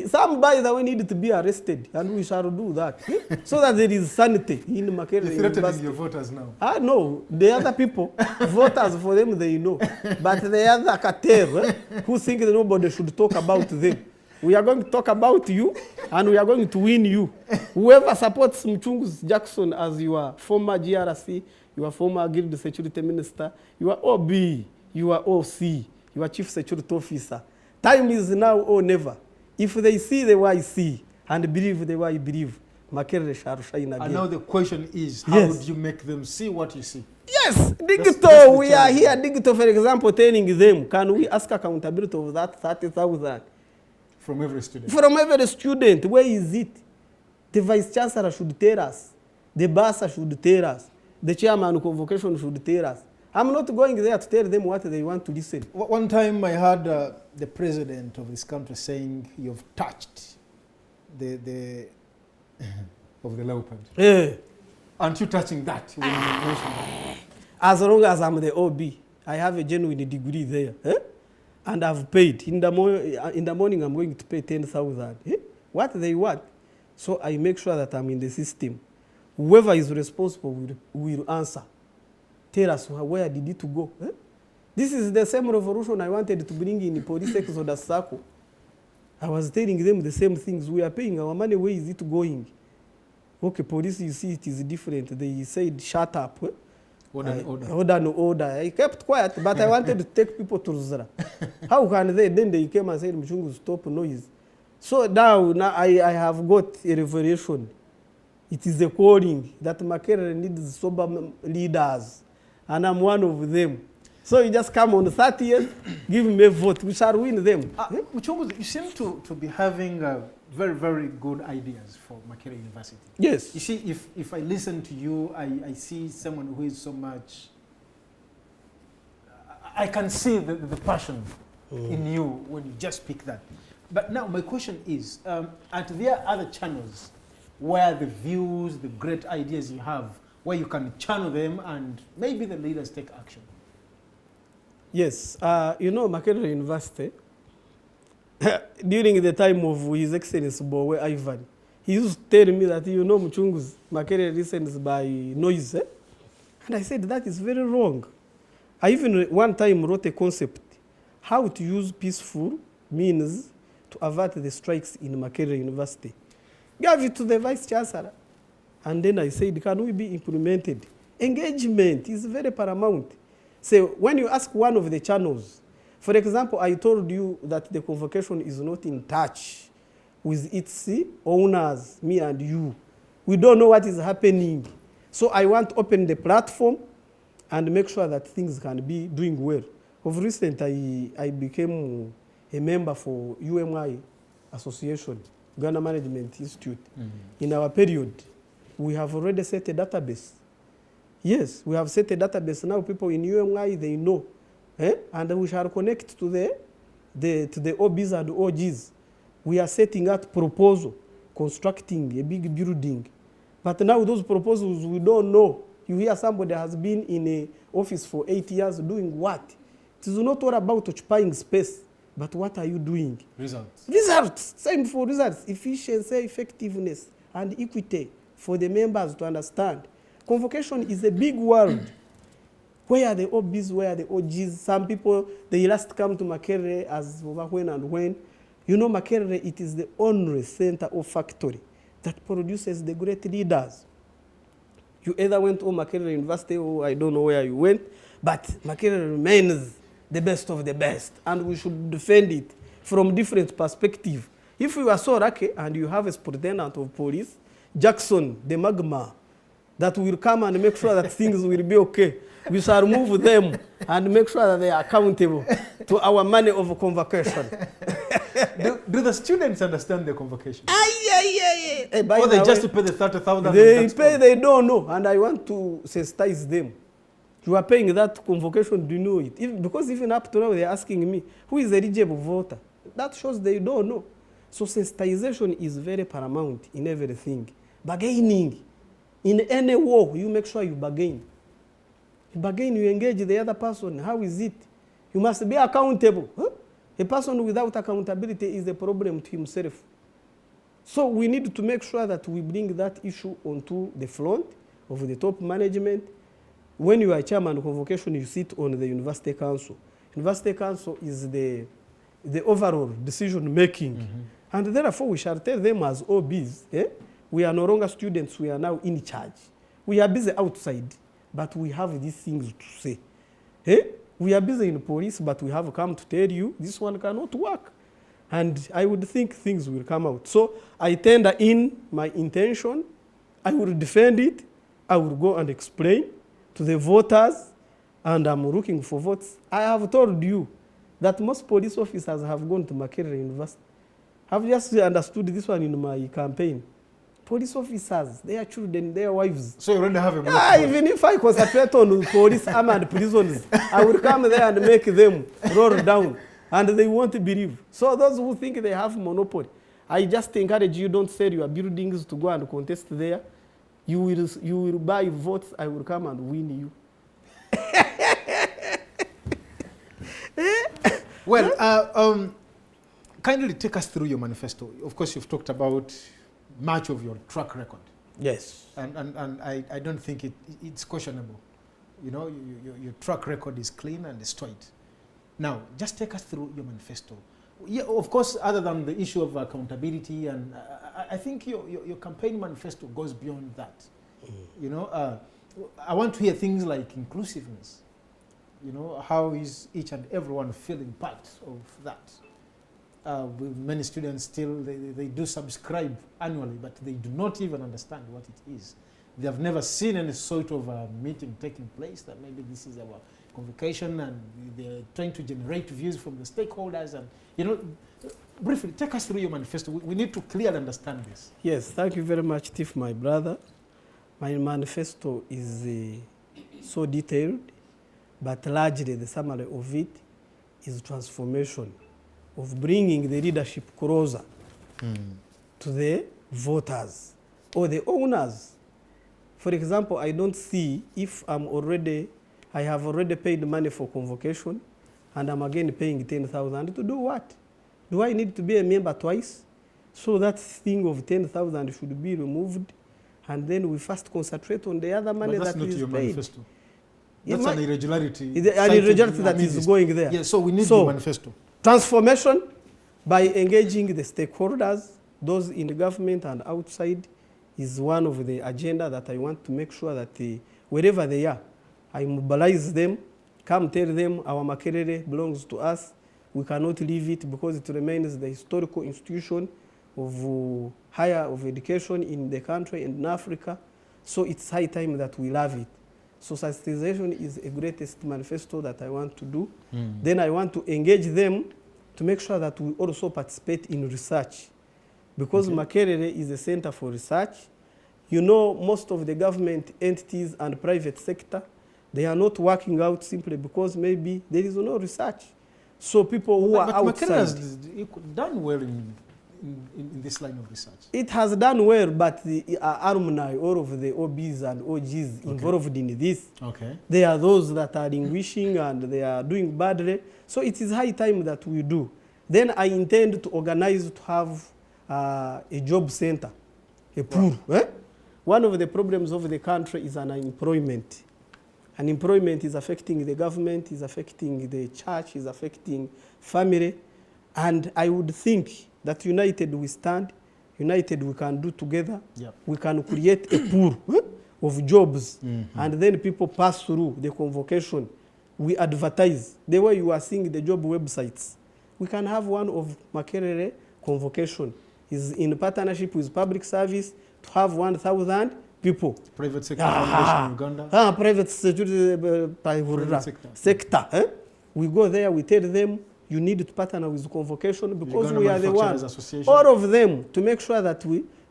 Some, by the way, need to be arrested, and we shall do that. So that there is sanity in Makerere University. You're threatening your voters now. No, the other people, voters for them, they know. But the other cartel, who think that nobody should talk about them. We are going to talk about you, and we are going to win you. Whoever supports Mucunguzi Jackson as your former GRC, your former Guild Security Minister, your OB, your OC, your Chief Security Officer. Time is now or never. If they see the way I see and believe the way I believe, Makerere shall shine again. And now the question is, how would you make them see what you see? Yes, digital. We are here, digital, for example, telling them, can we ask accountability of that 30,000? From every student. From every student. Where is it? The Vice Chancellor should tell us. The Bursar should tell us. The Chairman of Convocation should tell us. I'm not going there to tell them what they want to listen. One time I heard the president of this country saying, you've touched the of the leopard. Yeah. Aren't you touching that when you mention that? As long as I'm the OB, I have a genuine degree there. And I've paid. In the morning, I'm going to pay 10,000. What they want. So I make sure that I'm in the system. Whoever is responsible will answer. Tell us where did it go. This is the same revolution I wanted to bring in the police exodus circle. I was telling them the same things. We are paying our money. Where is it going? Okay, police, you see, it is different. They said, shut up. Order and order. I kept quiet, but I wanted to take people to Ruzra. How can they? Then they came and said, Mucunguzi, stop noise. So now I have got a revelation. It is a calling that Makerere needs sober leaders. And I'm one of them. So you just come on the 30th, give me a vote. We shall win them. Mucunguzi, you seem to be having very, very good ideas for Makerere University. Yes. You see, if I listen to you, I see someone who is so much... I can see the passion in you when you just speak that. But now my question is, are there other channels where the views, the great ideas you have, where you can channel them and maybe the leaders take action? Yes. You know, Makerere University, during the time of His Excellency Bowe Ivan, he used to tell me that, you know, Mucunguzi, Makerere listens by noise. And I said, that is very wrong. I even one time wrote a concept, how to use peaceful means to avert the strikes in Makerere University. Gave it to the Vice Chancellor. And then I said, can we be implemented? Engagement is very paramount. So when you ask one of the channels, for example, I told you that the convocation is not in touch with its owners, me and you. We don't know what is happening. So I want to open the platform and make sure that things can be doing well. Of recent, I became a member for UMI Association, Uganda Management Institute. In our period, we have already set a database. Yes, we have set a database. Now people in UMI, they know. And we shall connect to the OBs and OGs. We are setting out proposal, constructing a big building. But now those proposals, we don't know. You hear somebody has been in an office for 8 years doing what? It is not all about occupying space, but what are you doing? Results. Results. Same for results. Efficiency, effectiveness, and equity for the members to understand. Convocation is a big world. Where are the OBs? Where are the OGs? Some people, they last come to Makerere as over when and when. You know, Makerere, it is the only center of factory that produces the great leaders. You either went to Makerere University or I don't know where you went, but Makerere remains the best of the best, and we should defend it from different perspectives. If you are so lucky and you have a superintendent of police, Jackson, the magma, that will come and make sure that things will be okay, we shall remove them and make sure that they are accountable to our money of convocation. Do the students understand the convocation? Yeah. Or they just pay the 30,000? They pay, they don't know, and I want to sensitize them. You are paying that convocation, do you know it? Because even up to now, they're asking me, who is the eligible voter? That shows they don't know. So sensitization is very paramount in everything. Bargaining. In any war, you make sure you bargain. You bargain, you engage the other person. How is it? You must be accountable. Huh? A person without accountability is a problem to himself. So we need to make sure that we bring that issue onto the front of the top management. When you are chairman of convocation, you sit on the university council. University council is the overall decision making. Mm-hmm. And therefore, we shall tell them as OBs, we are no longer students, we are now in charge. We are busy outside, but we have these things to say. We are busy in police, but we have come to tell you this one cannot work. And I would think things will come out. So I tender in my intention. I will defend it. I will go and explain to the voters, and I'm looking for votes. I have told you that most police officers have gone to Makerere University. I've just understood this one in my campaign. Police officers, their children, their wives. So you already have a block. Even if I concentrate on police armed prisons, I will come there and make them roll down, and they won't believe. So those who think they have monopoly, I just encourage you, don't sell your buildings to go and contest there. You will buy votes, I will come and win you. Well, kindly take us through your manifesto. Of course, you've talked about much of your track record. Yes. And I don't think it's questionable. You know, your track record is clean and straight. Now, just take us through your manifesto. Yeah, of course, other than the issue of accountability, and I think your campaign manifesto goes beyond that. You know, I want to hear things like inclusiveness. You know, how is each and everyone feeling part of that? Many students still, they do subscribe annually, but they do not even understand what it is. They have never seen any sort of meeting taking place, that maybe this is our convocation, and they're trying to generate views from the stakeholders. And, you know, briefly, take us through your manifesto. We need to clearly understand this. Yes, thank you very much, Tiff, my brother. My manifesto is so detailed, but largely the summary of it is transformation, of bringing the leadership closer to the voters or the owners. For example, I don't see if I have already paid money for convocation and I'm again paying 10,000 to do what? Do I need to be a member twice? So that thing of 10,000 should be removed, and then we first concentrate on the other money that is paid. That's not your manifesto. That's an irregularity. An irregularity that is going there. Yeah, so we need the manifesto. Transformation by engaging the stakeholders, those in the government and outside, is one of the agenda that I want to make sure that wherever they are, I mobilize them, come tell them our Makerere belongs to us. We cannot leave it because it remains the historical institution of higher education in the country and in Africa. So it's high time that we love it. So sensitization is a greatest manifesto that I want to do. Then I want to engage them to make sure that we also participate in research. Because Makerere is a center for research. You know, most of the government entities and private sector, they are not working out simply because maybe there is no research. So people who are outside... Makerere has done well in this line of research. It has done well, but the alumni, all of the OBs and OGs involved in this, they are those that are languishing and they are doing badly. So it is high time that we do. Then I intend to organize to have a job center, a pool. One of the problems of the country is unemployment. Unemployment is affecting the government, is affecting the church, is affecting family. And I would think that united we stand, united we can do together. Yep. We can create a pool of jobs, and then people pass through the convocation. We advertise the way you are seeing the job websites. We can have one of Makerere convocation is in partnership with public service to have 1,000 people. Private sector foundation in Uganda. Private sector. We go there, we tell them you need to partner with convocation because Uganda we are the Manufacturers ones. Association. All of them to make sure that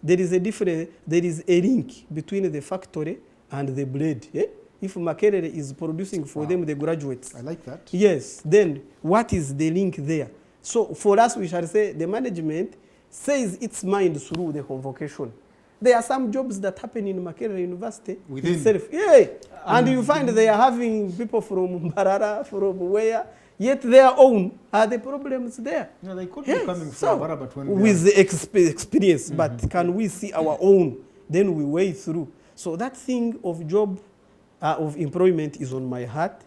there is a link between the factory and the blade. If Makerere is producing for them the graduates. I like that. Yes, then what is the link there? So for us, we shall say the management says its mind through the convocation. There are some jobs that happen in Makerere University Within. itself. Yeah. And you find they are having people from Mbarara, from where, yet their own are the problems there. No, they could Yes. be coming So, from Mbarara, but when with the experience, but can we see our own? Then we weigh through. So that thing of job, of employment is on my heart.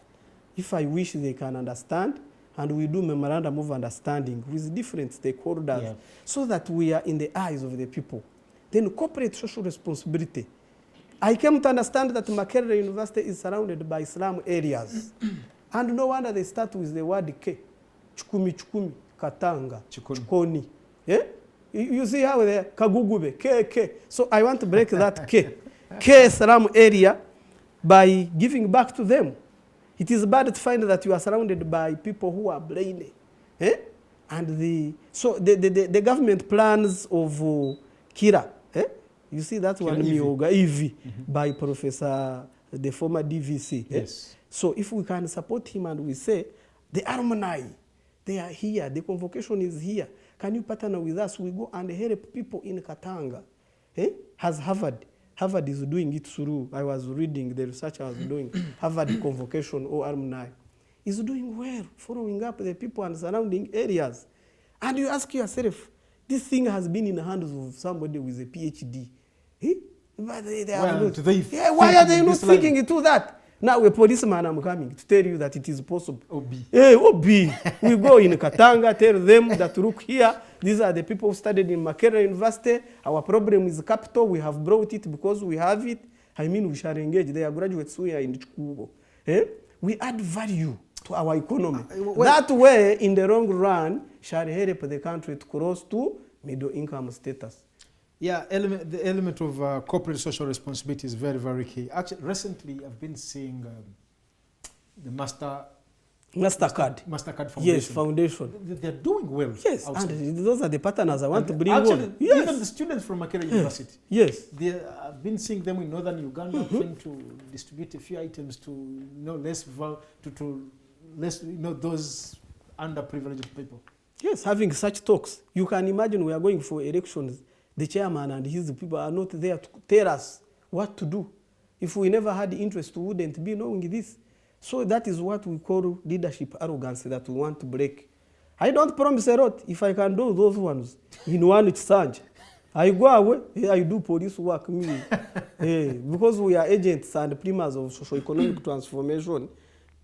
If I wish they can understand, and we do memorandum of understanding with different stakeholders, so that we are in the eyes of the people. Then corporate social responsibility. I came to understand that Makerere University is surrounded by slum areas. And no wonder they start with the word K. Chukumi, Katanga, Chukoni. Yeah? You see how they Kagugube, K. So I want to break that K slum area by giving back to them. It is bad to find that you are surrounded by people who are brainy. And the government plans of Kira, you see that one, Mioga EV, by Professor, the former DVC. Yes. So if we can support him and we say, the alumni, they are here, the convocation is here. Can you partner with us? We go and help people in Katanga. Has Harvard is doing it through, I was reading the research I was doing, Harvard convocation or alumni is doing well, following up the people and surrounding areas. And you ask yourself, this thing has been in the hands of somebody with a PhD. But they are not. Why are they not thinking into that? Now a policeman, I'm coming to tell you that it is possible. OB. We go in Katanga, tell them that look here, these are the people who studied in Makerere University. Our problem is capital. We have brought it because we have it. I mean, we shall engage. They are graduates who are in Chukugo. We add value to our economy. That way, in the long run, shall help the country to cross to middle income status. Yeah, the element of corporate social responsibility is very, very key. Actually, recently I've been seeing the MasterCard Foundation. Yes, foundation. They're doing well. Yes, outside. and those are the partners I want to bring actually, on. Yes. Even the students from Makerere University. Yes. I've been seeing them in northern Uganda trying to distribute a few items to less those underprivileged people. Yes, having such talks. You can imagine we are going for elections. The chairman and his people are not there to tell us what to do. If we never had interest, we wouldn't be knowing this. So that is what we call leadership arrogance that we want to break. I don't promise a lot. If I can do those ones in one surge, I go away, I do police work. Because we are agents and primers of socio-economic transformation,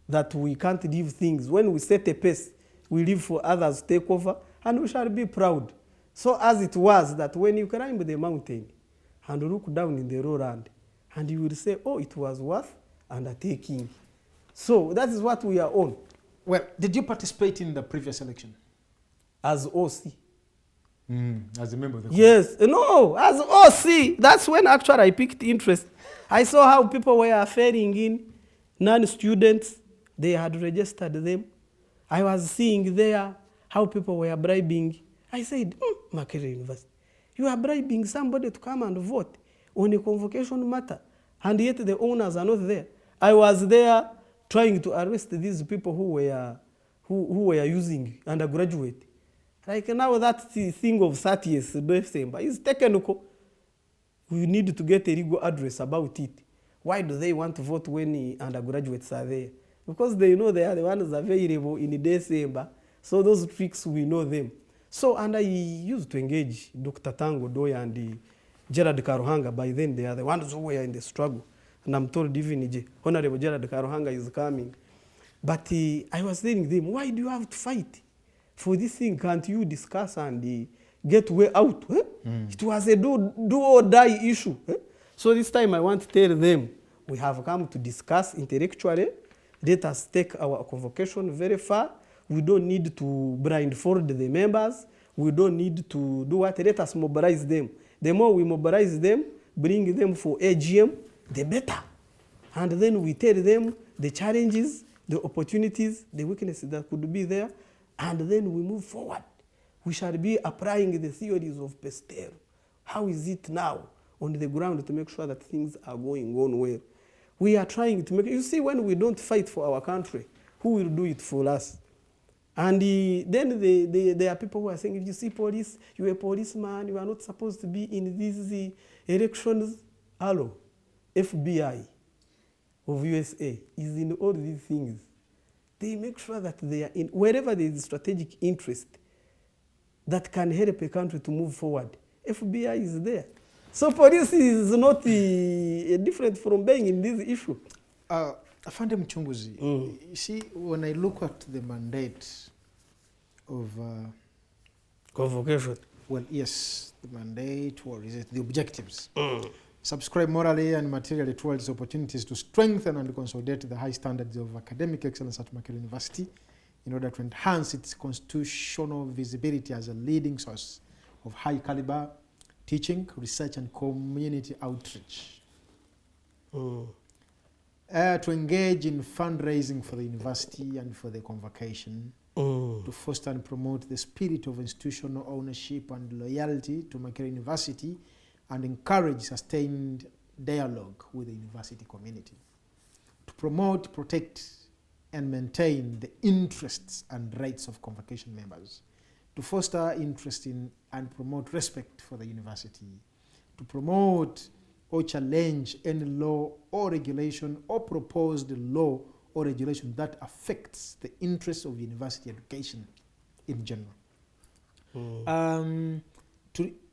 that we can't leave things. When we set a pace, we leave for others to take over, and we shall be proud. So as it was that when you climb the mountain and look down in the lowland, and you will say, oh, it was worth undertaking. So that is what we are on. Well, did you participate in the previous election? As OC. As a member of the Yes, no, as OC. That's when actually I picked interest. I saw how people were faring in, non-students, they had registered them. I was seeing there how people were bribing. I said, Makerere University, you are bribing somebody to come and vote on a convocation matter, and yet the owners are not there. I was there trying to arrest these people who were using undergraduate. Like now that thing of 30th December is technical. We need to get a legal address about it. Why do they want to vote when the undergraduates are there? Because they know they are the ones available in December. So those tricks, we know them. So, and I used to engage Dr. Tango Doya and Gerard Karuhanga. By then, they are the ones who were in the struggle. And I'm told even Honorable Gerard Karuhanga is coming. But I was telling them, why do you have to fight for this thing? Can't you discuss and get way out. It was a do or die issue. So this time I want to tell them, we have come to discuss intellectually. Let us take our convocation very far. We don't need to blindfold the members. We don't need to do what? Let us mobilize them. The more we mobilize them, bring them for AGM, the better. And then we tell them the challenges, the opportunities, the weaknesses that could be there, and then we move forward. We shall be applying the theories of Pasteur. How is it now on the ground to make sure that things are going on well? We are trying to make, you see, when we don't fight for our country, who will do it for us? And then there are people who are saying, if you see police, you're a policeman, you are not supposed to be in these elections. Hello, FBI of USA is in all these things. They make sure that they are in, wherever there is strategic interest that can help a country to move forward, FBI is there. So police is not different from being in this issue. Afande Mucunguzi, you see, when I look at the mandate of convocation, well, yes, the mandate, or is it the objectives? Subscribe morally and materially towards opportunities to strengthen and consolidate the high standards of academic excellence at Makerere University in order to enhance its constitutional visibility as a leading source of high caliber teaching, research, and community outreach. To engage in fundraising for the university and for the convocation, to foster and promote the spirit of institutional ownership and loyalty to Makerere University, and encourage sustained dialogue with the university community. To promote, protect, and maintain the interests and rights of convocation members. To foster interest in and promote respect for the university. To promote or challenge any law or regulation or proposed law or regulation that affects the interests of university education in general.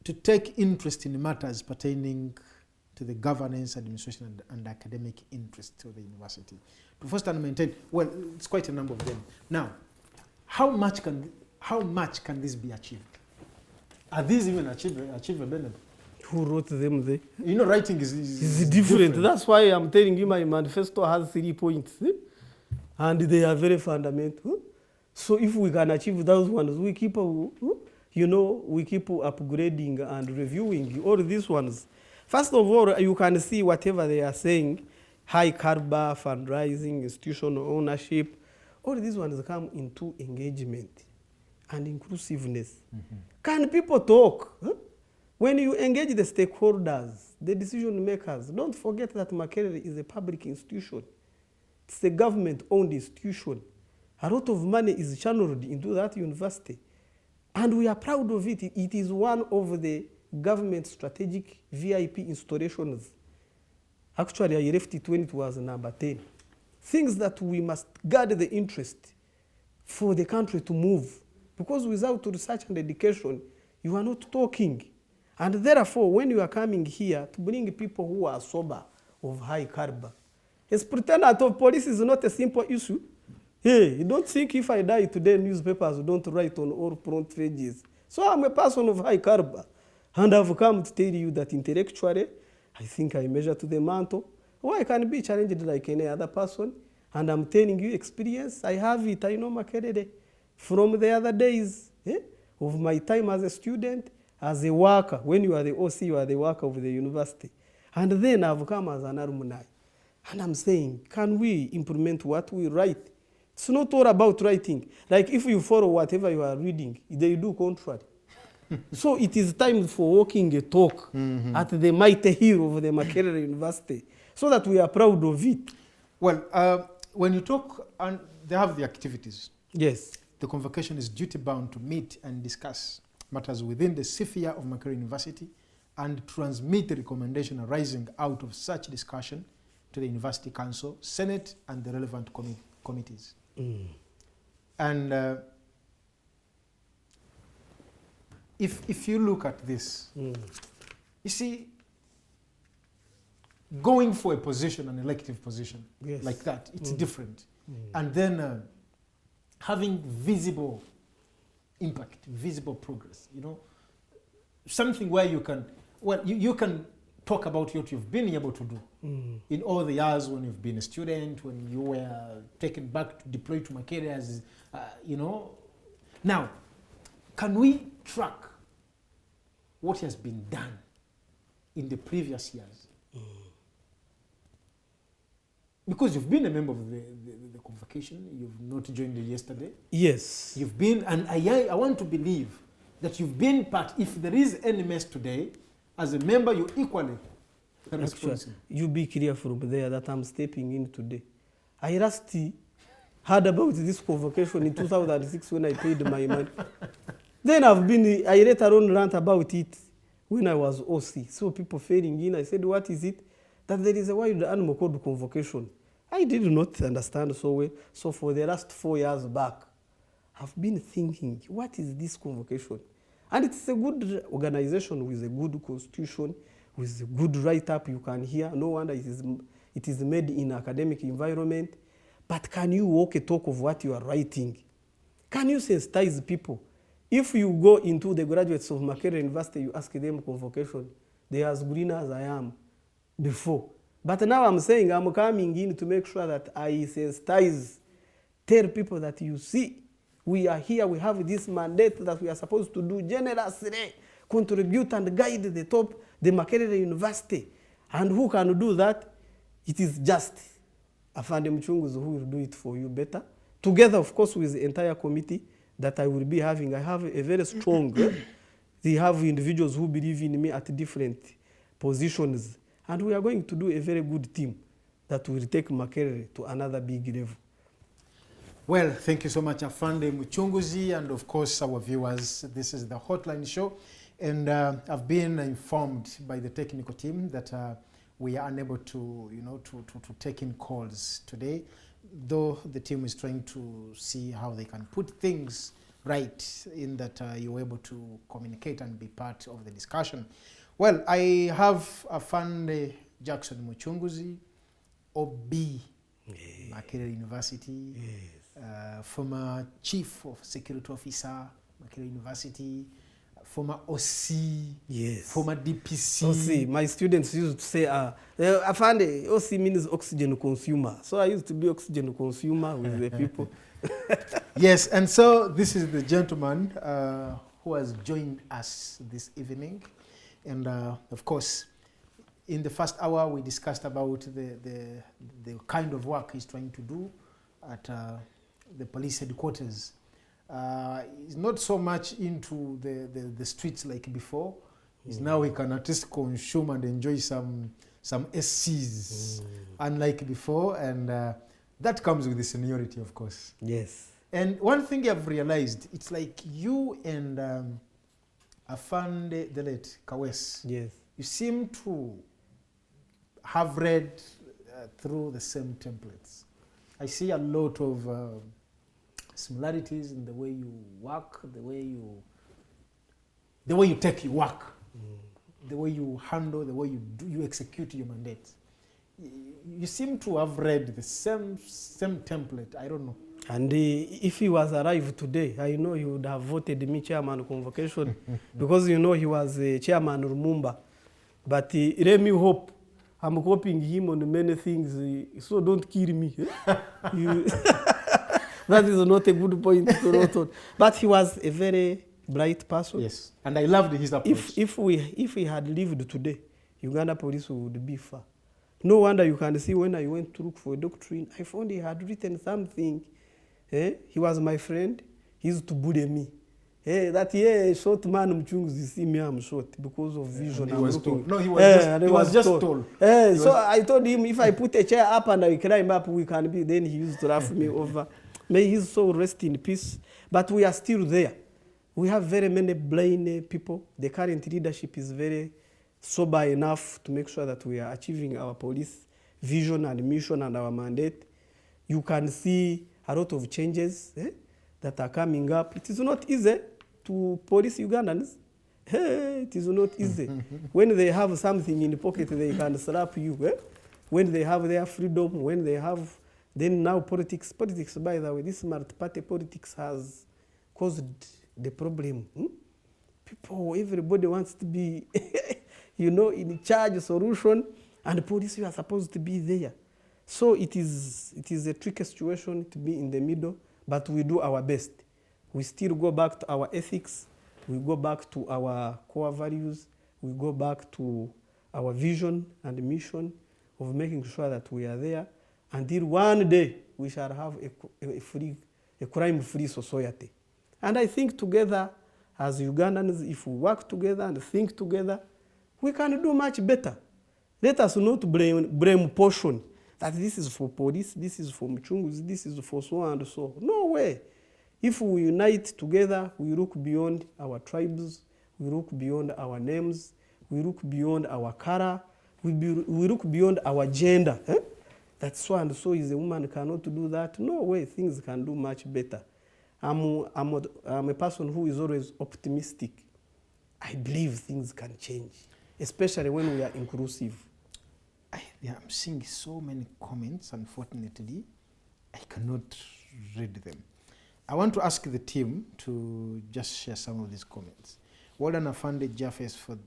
To take interest in matters pertaining to the governance, administration, and academic interests of the university. To foster and maintain, well, it's quite a number of them. Now, how much can this be achieved? Are these even achievable? Who wrote them there? You know, writing is different. That's why I'm telling you my manifesto has 3 points. And they are very fundamental. So if we can achieve those ones, we keep, we keep upgrading and reviewing all these ones. First of all, you can see whatever they are saying, high caliber, fundraising, institutional ownership, all these ones come into engagement and inclusiveness. Can people talk? When you engage the stakeholders, the decision makers, don't forget that Makerere is a public institution. It's a government-owned institution. A lot of money is channeled into that university. And we are proud of it. It is one of the government strategic VIP installations. Actually, I left it when it was number 10. Things that we must guard the interest for the country to move. Because without research and education, you are not talking. And therefore, when you are coming here to bring people who are sober, of high caliber, pretendant of police is not a simple issue. Hey, you don't think if I die today, newspapers don't write on all front pages. So I'm a person of high caliber. And I've come to tell you that intellectually, I think I measure to the mantle. Or I can be challenged like any other person. And I'm telling you experience. I have it. I know Makerere from the other days of my time as a student, as a worker. When you are the OC, you are the worker of the university. And then I've come as an alumni. And I'm saying, can we implement what we write? It's not all about writing. Like if you follow whatever you are reading, they do contrary. So it is time for walking a talk at the mighty hill of the Makerere University so that we are proud of it. Well, when you talk, and they have the activities. Yes. The convocation is duty-bound to meet and discuss matters within the sphere of Makerere University and transmit the recommendation arising out of such discussion to the University Council, Senate, and the relevant committees. And if you look at this, you see, going for a position, an elective position, like that, it's different. And then having visible impact, visible progress, something where you can, you can talk about what you've been able to do in all the years when you've been a student, when you were taken back to deploy to Makerere as, you know. Now, can we track what has been done in the previous years? Because you've been a member of the convocation, you've not joined it yesterday. Yes. You've been, and I want to believe that you've been part, if there is any mess today, as a member, you're equally responsible. You be clear from there that I'm stepping in today. I last heard about this convocation in 2006 when I paid my money. Then I later on rant about it when I was OC. So people failing in, I said, what is it? That there is a wild animal called convocation. I did not understand so well. So for the last 4 years back, I've been thinking, what is this convocation? And it's a good organization with a good constitution, with a good write-up you can hear. No wonder it is made in academic environment. But can you walk a talk of what you are writing? Can you sensitize people? If you go into the graduates of Makerere University, you ask them convocation, they are as green as I am before. But now I'm saying I'm coming in to make sure that I sensitize, tell people that you see, we are here, we have this mandate that we are supposed to do generously, contribute and guide the Makerere University. And who can do that? It is just Afande Mucunguzi who will do it for you better. Together, of course, with the entire committee that I will be having. I have a very strong, they have individuals who believe in me at different positions. And we are going to do a very good team that will take Makerere to another big level. Well, thank you so much, Afande Mucunguzi, and of course our viewers. This is the Hotline Show, and I've been informed by the technical team that we are unable to, to take in calls today, though the team is trying to see how they can put things right in that you're able to communicate and be part of the discussion. Well, I have Afande Jackson Mucunguzi, OB, Makerere University, former Chief of Security Officer, Makerere University, former OC, former DPC. OC, my students used to say, Afande, OC means oxygen consumer. So I used to be oxygen consumer with the people. Yes, and so this is the gentleman who has joined us this evening. And of course, in the first hour, we discussed about the kind of work he's trying to do at the police headquarters. He's not so much into the streets like before. He's now he can at least consume and enjoy some SCs, unlike before, and that comes with the seniority, of course. Yes. And one thing I've realized, it's like you and Afande Delete Kawes, yes, you seem to have read through the same templates. I see a lot of similarities in the way you work, the way you take your work, the way you handle, the way you execute your mandate. You seem to have read the same template. I don't know. And if he was alive today, I know he would have voted me chairman of convocation because he was chairman of Rumumba. But let me hope. I'm hoping him on many things. So don't kill me. That is not a good point to note on. But he was a very bright person. Yes, and I loved his approach. If he had lived today, Uganda Police would be far. No wonder you can see when I went to look for a doctrine, I found he had written something. He was my friend. He used to bully me. Short man, Mucunguzi, see me, I'm short because of vision. He was tall. No, he was just tall. So I told him if I put a chair up and I climb up, we can be. Then he used to laugh me over. May his soul rest in peace. But we are still there. We have very many blind people. The current leadership is very sober enough to make sure that we are achieving our police vision and mission and our mandate. You can see a lot of changes that are coming up. It is not easy to police Ugandans. It is not easy. When they have something in the pocket, they can slap you. When they have their freedom, when they have... Then now politics, by the way, this multi-party politics has caused the problem. People, everybody wants to be, you know, in charge, solution, and the police are supposed to be there. So it is a tricky situation to be in the middle, but we do our best. We still go back to our ethics, we go back to our core values, we go back to our vision and mission of making sure that we are there until one day we shall have a crime-free society. And I think together, as Ugandans, if we work together and think together, we can do much better. Let us not blame portion that this is for police, this is for Mucunguzi, this is for so and so. No way. If we unite together, we look beyond our tribes, we look beyond our names, we look beyond our color, we look beyond our gender. That so and so is a woman, cannot do that. No way, things can do much better. I'm a person who is always optimistic. I believe things can change, especially when we are inclusive. I'm seeing so many comments, unfortunately. I cannot read them. I want to ask the team to just share some of these comments. Well done, Afande Jaffes, for...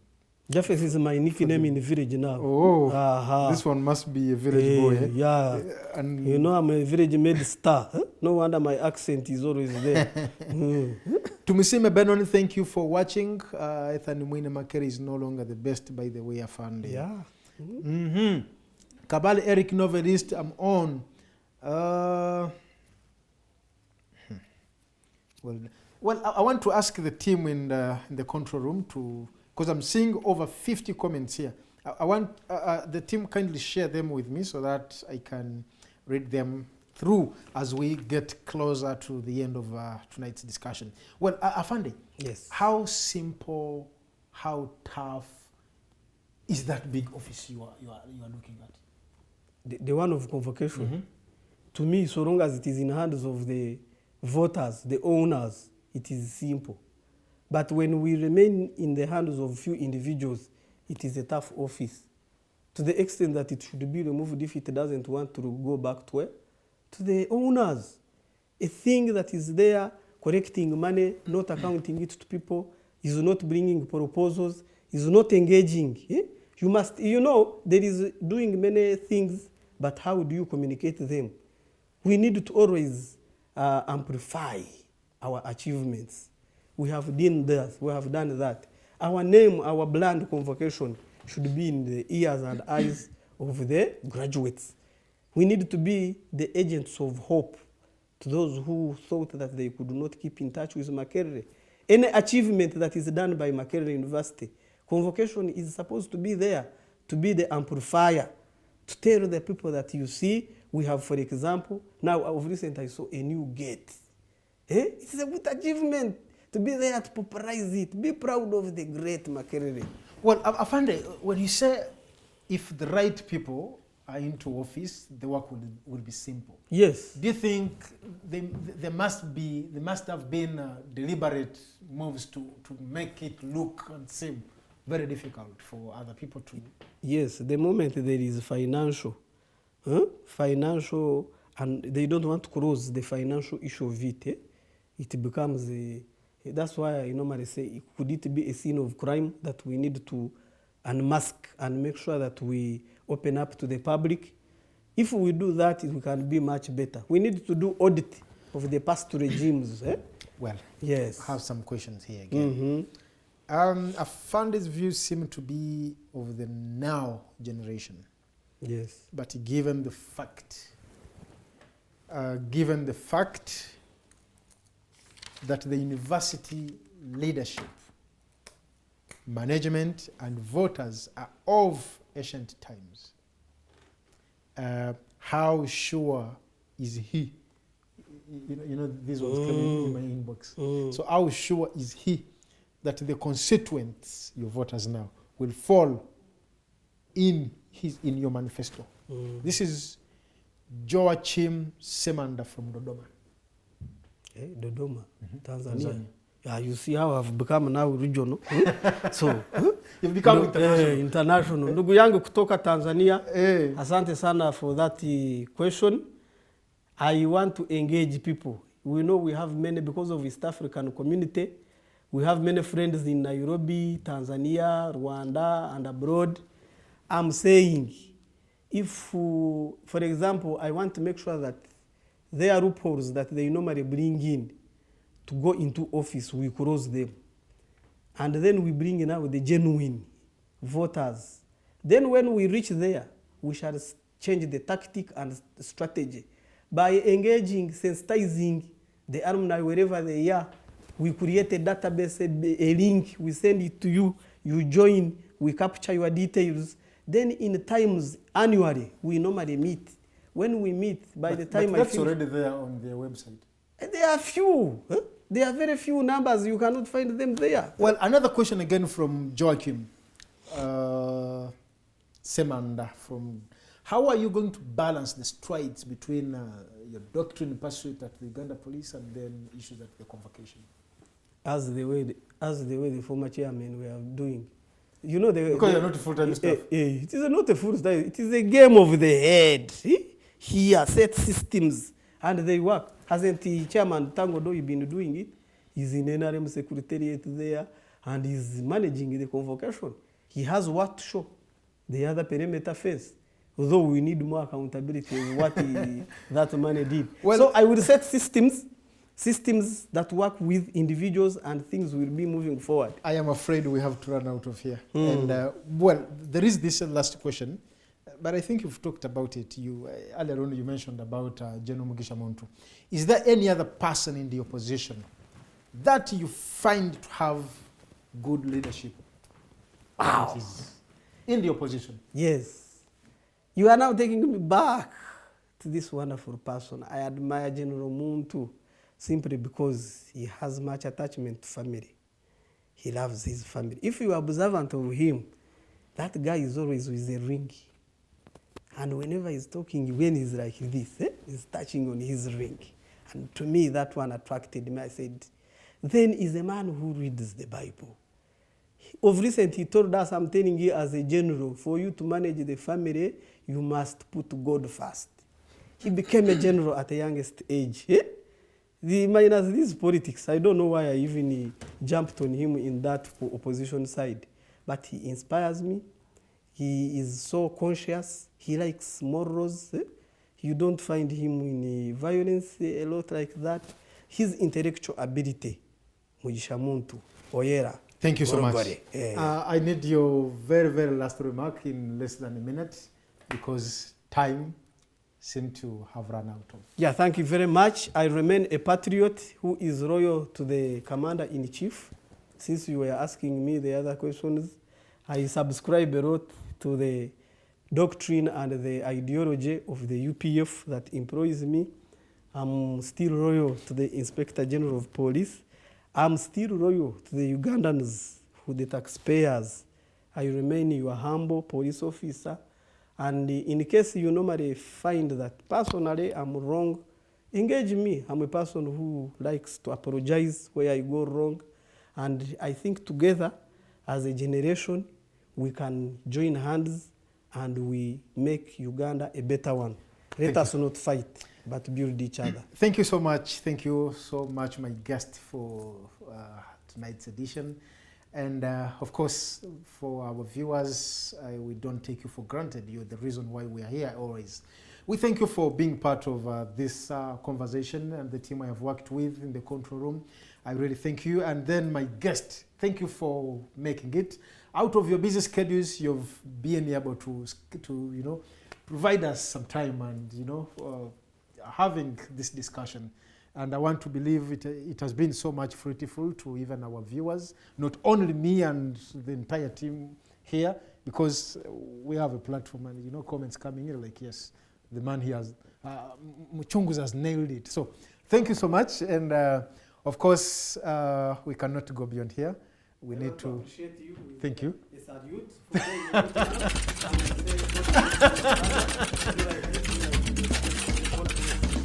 Jaffes is my nickname in the village now. Oh, this one must be a village boy. Eh? Yeah, and you know I'm a village-made star. No wonder my accent is always there. Tumisime Benon, thank you for watching. Ethan Mwine Makeri is no longer the best, by the way, Afande. Yeah. Kabale Eric, novelist, I'm on. Well, I want to ask the team in the control room to, because I'm seeing over 50 comments here. I want the team kindly share them with me so that I can read them through as we get closer to the end of tonight's discussion. Well, Afande, yes. How simple, how tough is that big office you are looking at? The one of convocation. To me, so long as it is in the hands of the voters, the owners, it is simple. But when we remain in the hands of few individuals, it is a tough office. To the extent that it should be removed if it doesn't want to go back to where? To the owners. A thing that is there, collecting money, not accounting it to people, is not bringing proposals, is not engaging. You must, you know, there is doing many things, but how do you communicate them? We need to always amplify our achievements. We have done that, we have done that. Our name, our brand convocation should be in the ears and eyes of the graduates. We need to be the agents of hope to those who thought that they could not keep in touch with Makerere. Any achievement that is done by Makerere University, convocation is supposed to be there, to be the amplifier, to tell the people that you see, we have, for example, now of recent I saw a new gate. It's a good achievement to be there to popularize it. Be proud of the great Makerere. Well, Afande, when you say if the right people are into office, the work will be simple. Yes. Do you think there must have been deliberate moves to make it look and seem very difficult for other people to? Yes, the moment there is financial, and they don't want to close the financial issue of it, it becomes that's why I normally say, could it be a scene of crime that we need to unmask and make sure that we open up to the public? If we do that, we can be much better. We need to do audit of the past regimes. Well, yes. I have some questions here again. Afande's views seem to be of the now generation. Yes. But given the fact that the university leadership, management, and voters are of ancient times, how sure is he? You know this was coming in my inbox. So how sure is he that the constituents, your voters now, will fall in your manifesto? This is Joachim Semanda from Dodoma. Dodoma, Tanzania. Yeah, you see how I've become now regional. So you've become international. International. Ndugu yangu kutoka Tanzania. Asante sana for that question. I want to engage people. We know we have many, because of East African community, We have many friends in Nairobi, Tanzania, Rwanda, and abroad. I'm saying, if, for example, I want to make sure that there are loopholes that they normally bring in to go into office, we close them. And then we bring in now the genuine voters. Then when we reach there, we shall change the tactic and strategy by engaging, sensitizing the alumni wherever they are. We create a database, a link, we send it to you, you join, we capture your details. Then in times, annually, we normally meet. When we meet, by the time but that's already there on their website. There are few. Huh? There are very few numbers. You cannot find them there. Well, another question again from Joachim Semanda. From how are you going to balance the strides between your doctrine pursuit at the Uganda Police and then issues at the convocation? As the way the former chairman were doing. You know, because you're not a full-time staff. It is not a full-time. It is a game of the head. He has set systems and they work. Hasn't the chairman Tango Doi been doing it? He's in NRM secretariat there and he's managing the convocation. He has what to show. The other perimeter fence. Although we need more accountability of what that man did. Well, so I will set systems that work with individuals and things will be moving forward. I am afraid we have to run out of here. And well, there is this last question, but I think you've talked about it. You earlier on you mentioned about General Mugisha Muntu. Is there any other person in the opposition that you find to have good leadership? Wow. In the opposition? Yes. You are now taking me back to this wonderful person. I admire General Muntu simply because he has much attachment to family. He loves his family. If you are observant of him, that guy is always with a ring. And whenever he's talking, when he's like this, he's touching on his ring. And to me, that one attracted me. I said, then is a man who reads the Bible. Of recent, he told us, I'm telling you as a general, for you to manage the family, you must put God first. He became a general at the youngest age. Minus this politics, I don't know why I even jumped on him in that opposition side. But he inspires me. He is so conscious. He likes morals. You don't find him in violence a lot like that. His intellectual ability, Mugisha Muntu, Oyera. Thank you so much. I need your very, very last remark in less than a minute because time seems to have run out of. Yeah, thank you very much. I remain a patriot who is loyal to the commander-in-chief. Since you were asking me the other questions, I subscribe a lot to the doctrine and the ideology of the UPF that employs me. I'm still loyal to the Inspector General of Police. I'm still loyal to the Ugandans, who the taxpayers. I remain your humble police officer. And in case you normally find that personally I'm wrong, engage me. I'm a person who likes to apologize where I go wrong. And I think together, as a generation, we can join hands and we make Uganda a better one. Let us not fight, but build each other. Thank you so much. Thank you so much, my guest, for tonight's edition. And of course, for our viewers, we don't take you for granted. You're the reason why we are here always. We thank you for being part of this conversation and the team I have worked with in the control room. I really thank you. And then my guest, thank you for making it. Out of your busy schedules, you've been able to provide us some time and, having this discussion. And I want to believe it has been so much fruitful to even our viewers, not only me and the entire team here, because we have a platform and, comments coming in like, yes, the man here has, Mucunguzi has nailed it. So thank you so much. And of course, we cannot go beyond here. We need to appreciate you. Thank you.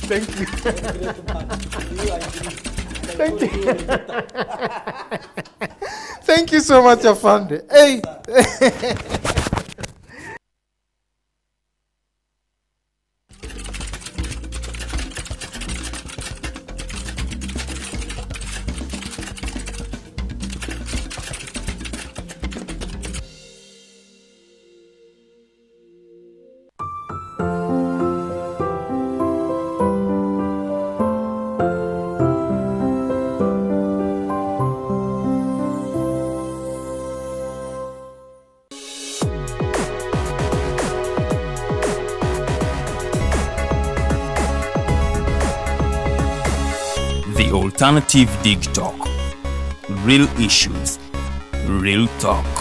Thank you. Thank you. Thank you so much, Afande. Hey. The Alternative Digitalk. Real issues, real talk.